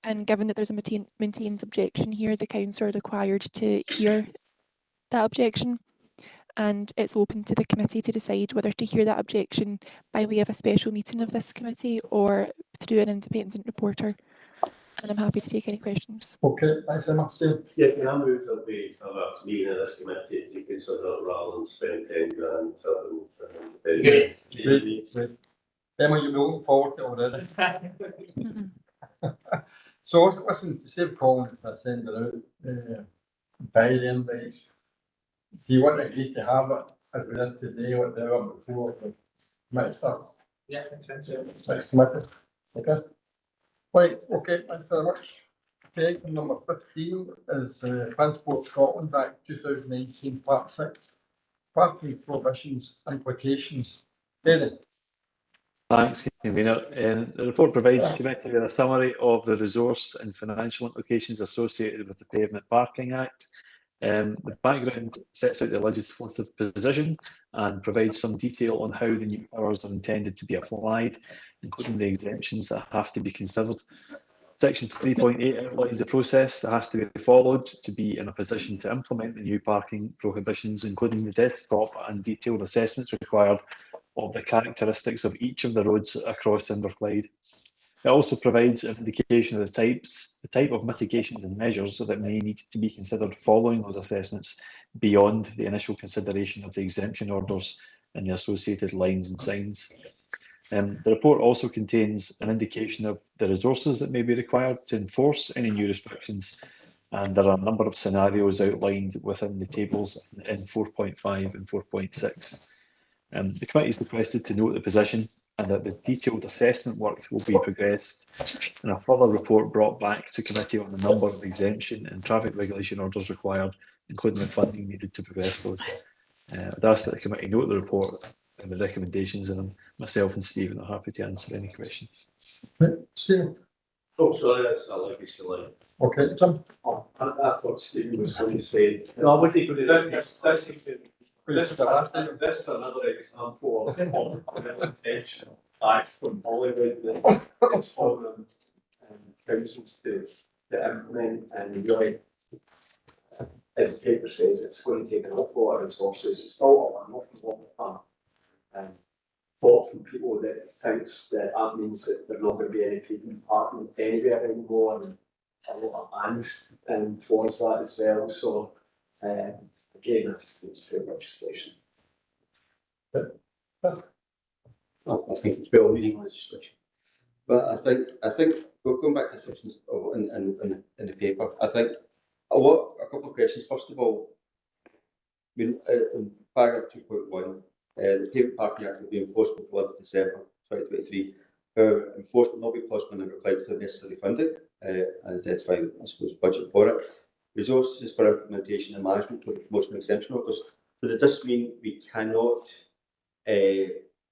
And given that there's a maintained objection here, the council are required to hear that objection, and it's open to the committee to decide whether to hear that objection by way of a special meeting of this committee or through an independent reporter. And I'm happy to take any questions. Okay, thanks very much, Steve. Yeah, can I move that we have a meeting of this committee to consider it rather than spend 10 grand? Great. Emma, you'll be looking forward to it already. So listen, to save Colin for sending it out by the invites, do you want to agree to have it as we did today, like the hour before the committee starts? Yeah, makes sense. Next committee. Okay. Right, okay, thanks very much. Okay, item number 15 is Transport Scotland Act 2019 Part 6. Parking prohibitions implications. David. Thanks, convener. The report provides the committee with a summary of the resource and financial implications associated with the Pavement Parking Act. The background sets out the legislative position and provides some detail on how the new powers are intended to be applied, including the exemptions that have to be considered. Section 3.8 outlines the process that has to be followed to be in a position to implement the new parking prohibitions, including the desktop and detailed assessments required of the characteristics of each of the roads across Inverclyde. It also provides an indication of the type of mitigations and measures that may need to be considered following those assessments beyond the initial consideration of the exemption orders and the associated lines and signs. The report also contains an indication of the resources that may be required to enforce any new restrictions, and there are a number of scenarios outlined within the tables in 4.5 and 4.6. The committee is requested to note the position and that the detailed assessment work will be progressed and a further report brought back to committee on the number of exemption and traffic regulation orders required, including the funding needed to progress those. I'd ask that the committee note the report and the recommendations, and myself and Stephen are happy to answer any questions. Stephen? Oh, sorry, that's a legacy line. Okay, Tim? Oh, I thought Stephen was going to say, no, what they could do, this is another example of implementation back from Hollywood that it's for them councils to implement, and really, as the paper says, it's going to take an awful lot of resources. It's all an awful lot of thought from people that thinks that that means that there's not going to be any pavement parking anywhere anymore, and a lot of angst towards that as well. So again, I just think it's good legislation. I think it's well meaning legislation. But I think we're going back to sections in the paper. I think a couple of questions. First of all, in paragraph 2.1, the Pavement Parking Act will be enforced before 11th December 2023. Enforcement will not be possible in Inverclyde without necessary funding and identifying, I suppose, budget for it. Resources for implementation and management of promotion exemption orders. But does this mean we cannot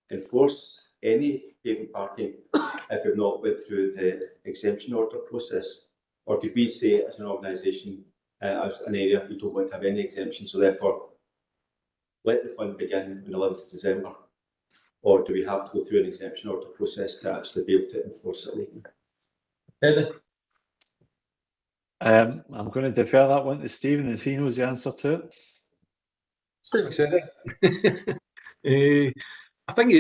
enforce any pavement parking if we've not went through the exemption order process? Or could we say as an organisation, as an area, we don't want to have any exemption, so therefore let the fund begin on the 11th of December? Or do we have to go through an exemption order process to actually be able to enforce it legally? Eddie? I'm going to defer that one to Stephen if he knows the answer to it. Stephen said it. I think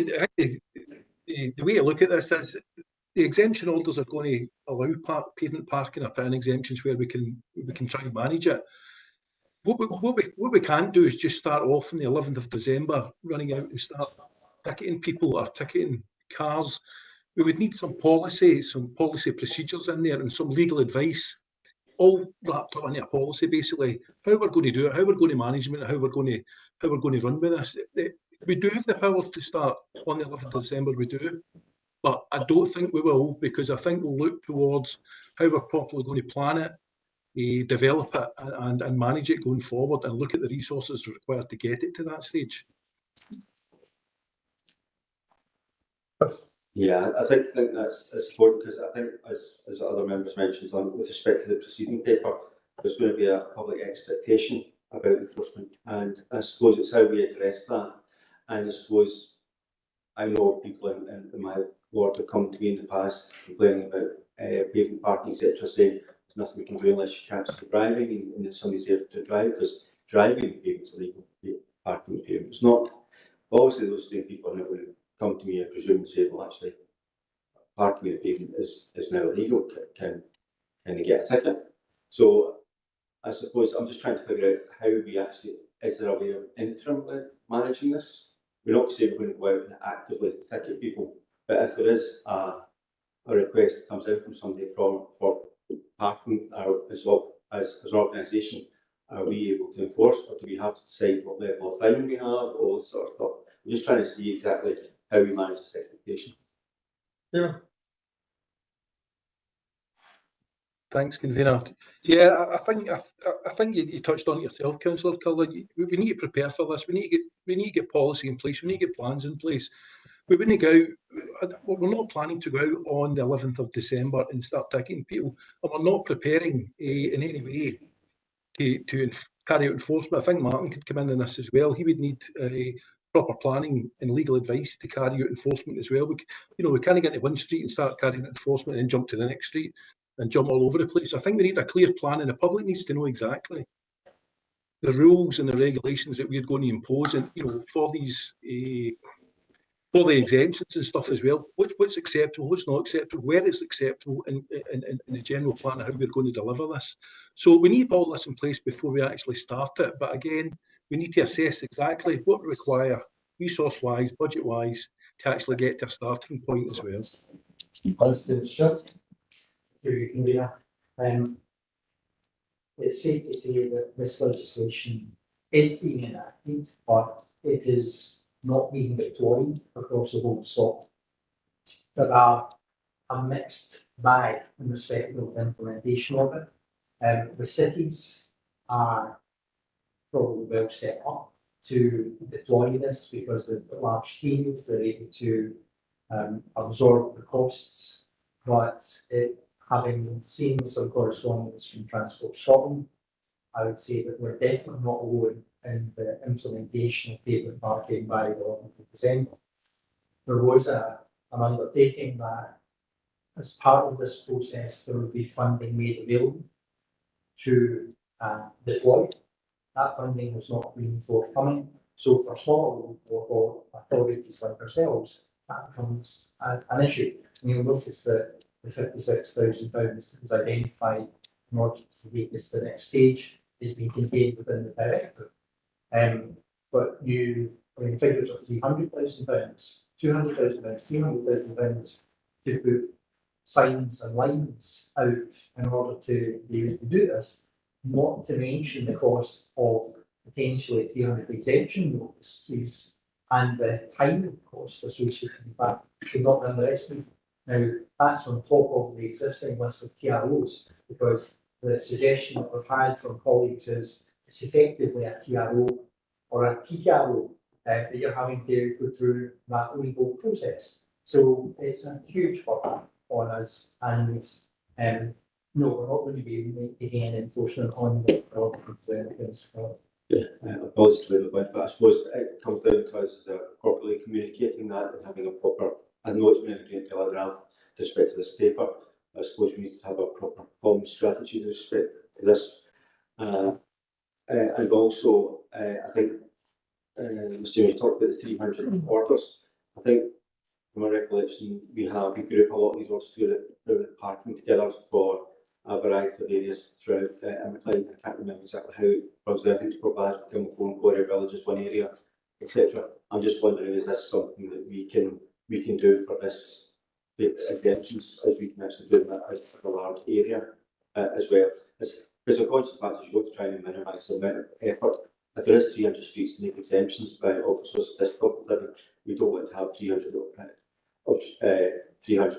the way to look at this is the exemption orders are going to allow pavement parking or putting exemptions where we can try and manage it. What we can't do is just start off on the 11th of December running out and start ticketing people or ticketing cars. We would need some policy procedures in there and some legal advice, all wrapped up into a policy, basically how we're going to do it, how we're going to manage it, how we're going to run with this. We do have the powers to start on the 11th of December, we do, but I don't think we will, because I think we'll look towards how we're properly going to plan it, develop it and manage it going forward, and look at the resources required to get it to that stage. Yeah, I think that's important, because I think, as other members mentioned, with respect to the preceding paper, there's going to be a public expectation about enforcement, and I suppose it's how we address that. And I suppose I know people in my ward have come to me in the past complaining about pavement parking, etc., saying there's nothing we can do unless you catch the driving and somebody's there to drive, because driving the pavement's illegal, parking the pavement it's not. Obviously, those same people are not going to come to me, I presume, and say, well, actually, parking the pavement is now illegal. Can they get a ticket? So I suppose I'm just trying to figure out how we actually, is there a way of interimly managing this? We're not saying we're going to go out and actively ticket people, but if there is a request that comes in from somebody for parking as well as an organisation, are we able to enforce, or do we have to decide what level of fine we have, all this sort of stuff? We're just trying to see exactly how we manage this expectation. Yeah. Thanks, convener. Yeah, I think you touched on it yourself, Councillor Cullen. We need to prepare for this. We need to get policy in place. We need to get plans in place. We wouldn't go out. We're not planning to go out on the 11th of December and start ticketing people, and we're not preparing in any way to carry out enforcement. I think Martin could come in on this as well. He would need proper planning and legal advice to carry out enforcement as well. We can't get to one street and start carrying out enforcement and then jump to the next street and jump all over the place. I think we need a clear plan, and the public needs to know exactly the rules and the regulations that we're going to impose, and for these for the exemptions and stuff as well. What's acceptable, what's not acceptable, where it's acceptable, in the general plan of how we're going to deliver this. So we need all this in place before we actually start it. But again, we need to assess exactly what we require, resource-wise, budget-wise, to actually get to a starting point as well. It's safe to say that this legislation is being enacted, but it is not being deployed across the whole Scotland. There are a mixed bag in respect of the implementation of it. The cities are probably well set up to deploy this because they've got large teams, they're able to absorb the costs, but having seen some correspondence from Transport Scotland, I would say that we're definitely not alone in the implementation of pavement parking by the 11th of December. There was an undertaking that as part of this process, there would be funding made available to deploy. That funding was not being forthcoming. So for small local authorities like ourselves, that becomes an issue. And you'll notice that the £56,000 that was identified in order to take this to the next stage is being contained within the directive. But the figures of £300,000, £200,000, £300,000 to put signs and lines out in order to be able to do this, not to mention the cost of potentially 300 exemption notices and the time cost associated with that should not be underestimated. Now, that's on top of the existing list of TROs, because the suggestion that we've had from colleagues is it's effectively a TRO or a TTRO that you're having to go through that legal process. So it's a huge burden on us, and no, we're not going to be making any enforcement on the Obviously, but I suppose it comes down to us as properly communicating that and having a proper, I know it's been agreed to a draft with respect to this paper. I suppose we need to have a proper comm strategy with respect to this. And also, I think, Mr. Chairman, you talked about the 300 orders. I think, from my recollection, we group a lot of these orders through parking together for a variety of areas throughout Inverclyde. I can't remember exactly how it was there. I think to Glasgow, Kilmacolm, Quarry Village is one area, etc. I'm just wondering, is this something that we can do for this, the exemptions, as we can actually do that as a large area as well? Because of course, the fact is you've got to try and minimise the amount of effort. If there is 300 streets to make exemptions by officers this public living, we don't want to have 300 what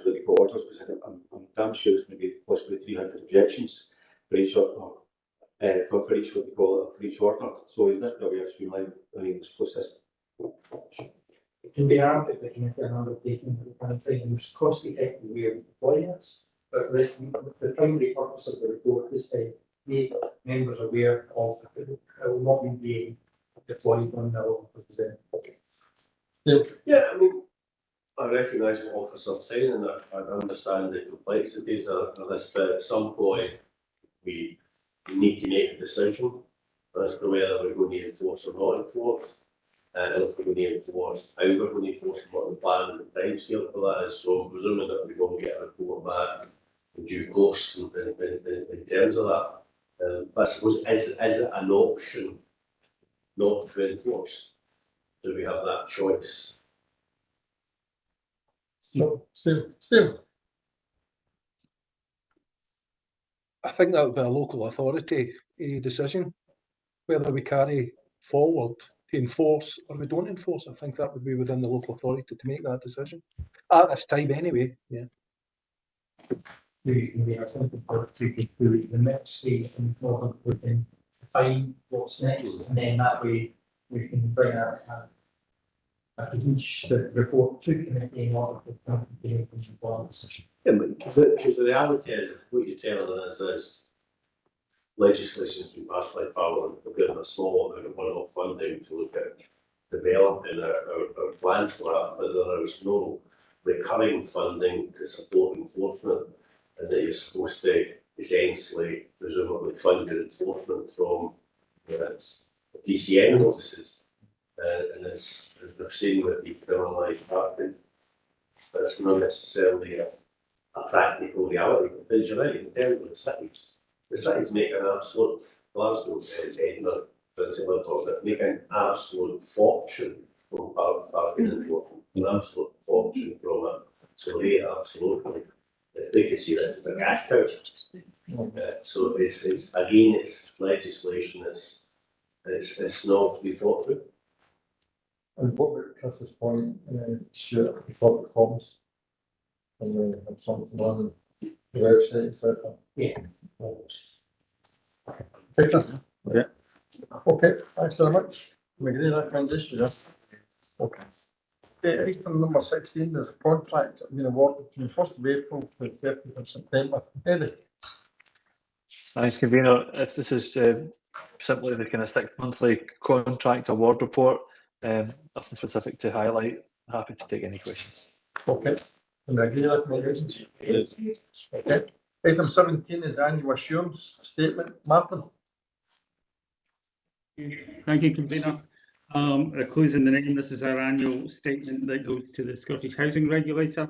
we call orders, because I'm damn sure there's going to be possibly 300 objections for each for each what we call it, for each order. So is this probably a streamlining this process? It can be argued that you can an undertaking that kind of thing the most cost effective way of deploying this, but the primary purpose of the report is to make members aware of that it will not be being deployed on the 11th of December. Yeah, I mean, I recognise what officers saying, and I understand the complexities of this, but at some point we need to make a decision as to whether we're going to enforce or not enforce, and if we're going to enforce, how we're going to enforce, and what the plan and the timescale for that is. So I'm presuming that we're going to get a report back in due course in terms of that. But I suppose, is it an option not to enforce? Do we have that choice? Still. I think that would be a local authority decision, whether we carry forward to enforce or we don't enforce. I think that would be within the local authority to make that decision at this time anyway. Yeah. We are looking for it to get through the next stage and we can define what's next, and then that way we can bring a each report to committee in order to come to the decision. Yeah, because the reality is, what you're telling us is legislation has been passed by Parliament, we're getting a small amount of one-off funding to look at developing our plans for that, but there is no recurring funding to support enforcement, and that you're supposed to essentially, presumably, fund your enforcement from DCN notices, and as they're saying with the criminalised practice, that's not necessarily a practical reality, because you're right, in terms of the cities make an absolute, Glasgow and Edinburgh, for example, I'm talking about, make an absolute fortune from parking and enforcement, an absolute fortune from it. So they absolutely, they can see that as a cash cow. So it's again, it's legislation, it's not to be thought through. And what about Chris's point, Stuart, the public comments? And we have something on the website, etc. Yeah. Okay, Chris? Yeah. Okay, thanks very much. We agree that transition, yeah? Okay. Okay, item number 16 is a contract being awarded from the 1st of April to the 30th of September. Eddie? Thanks, Convener. If this is simply the kind of 6 monthly contract award report, nothing specific to highlight. Happy to take any questions. Okay. And I agree with recommendations? Yes. Okay. Item 17 is annual assurance statement. Martin? Thank you, Convener. Closing the name, this is our annual statement that goes to the Scottish Housing Regulator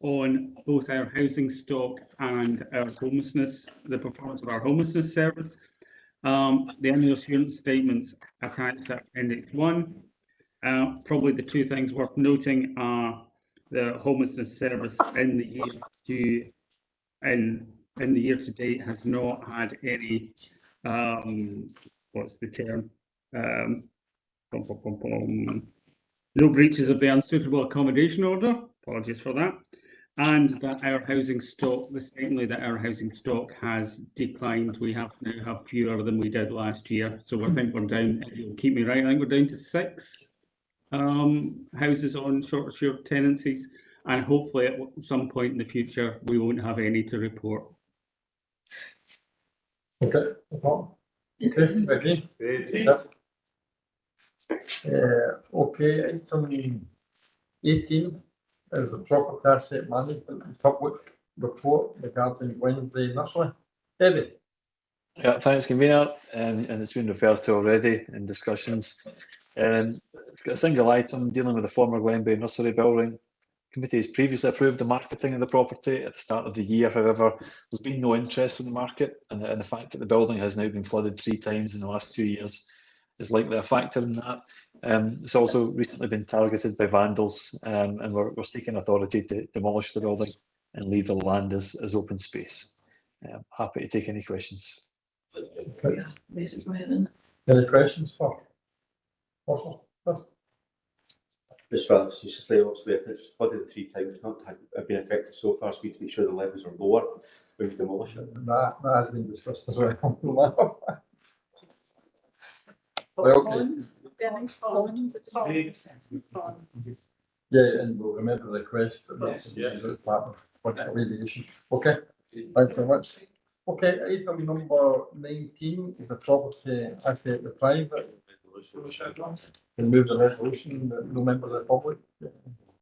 on both our housing stock and our homelessness, the performance of our homelessness service. The annual assurance statements attached to Appendix 1. Probably the two things worth noting are the homelessness service in the year in the year to date has not had any what's the term? No breaches of the unsuitable accommodation order. Apologies for that. And that our housing stock, secondly, that our housing stock has declined. We now have fewer than we did last year. So I think we're down, if you'll keep me right, I think we're down to 6 houses on short assured tenancies. And hopefully at some point in the future, we won't have any to report. Okay. Okay, Becky? Okay, item 18 is the property asset management public report regarding Wednesday nursery. Eddie? Yeah, thanks, Convener, and it's been referred to already in discussions. It's got a single item dealing with the former Glenbeigh nursery building. Committee has previously approved the marketing of the property at the start of the year. However, there's been no interest in the market, and the fact that the building has now been flooded 3 times in the last 2 years is likely a factor in that. It's also recently been targeted by vandals, and we're seeking authority to demolish the building and leave the land as open space. Happy to take any questions. Okay. Any questions for Russell? Just for obviously, if it's flooded 3 times, not been affected so far, so we need to make sure the levels are lower when we demolish it. That has been discussed as well. Yeah, and we'll remember the request that that's part of project alleviation. Okay, thanks very much. Okay, item number 19 is a property asset the private. Can move the resolution, no member of the public.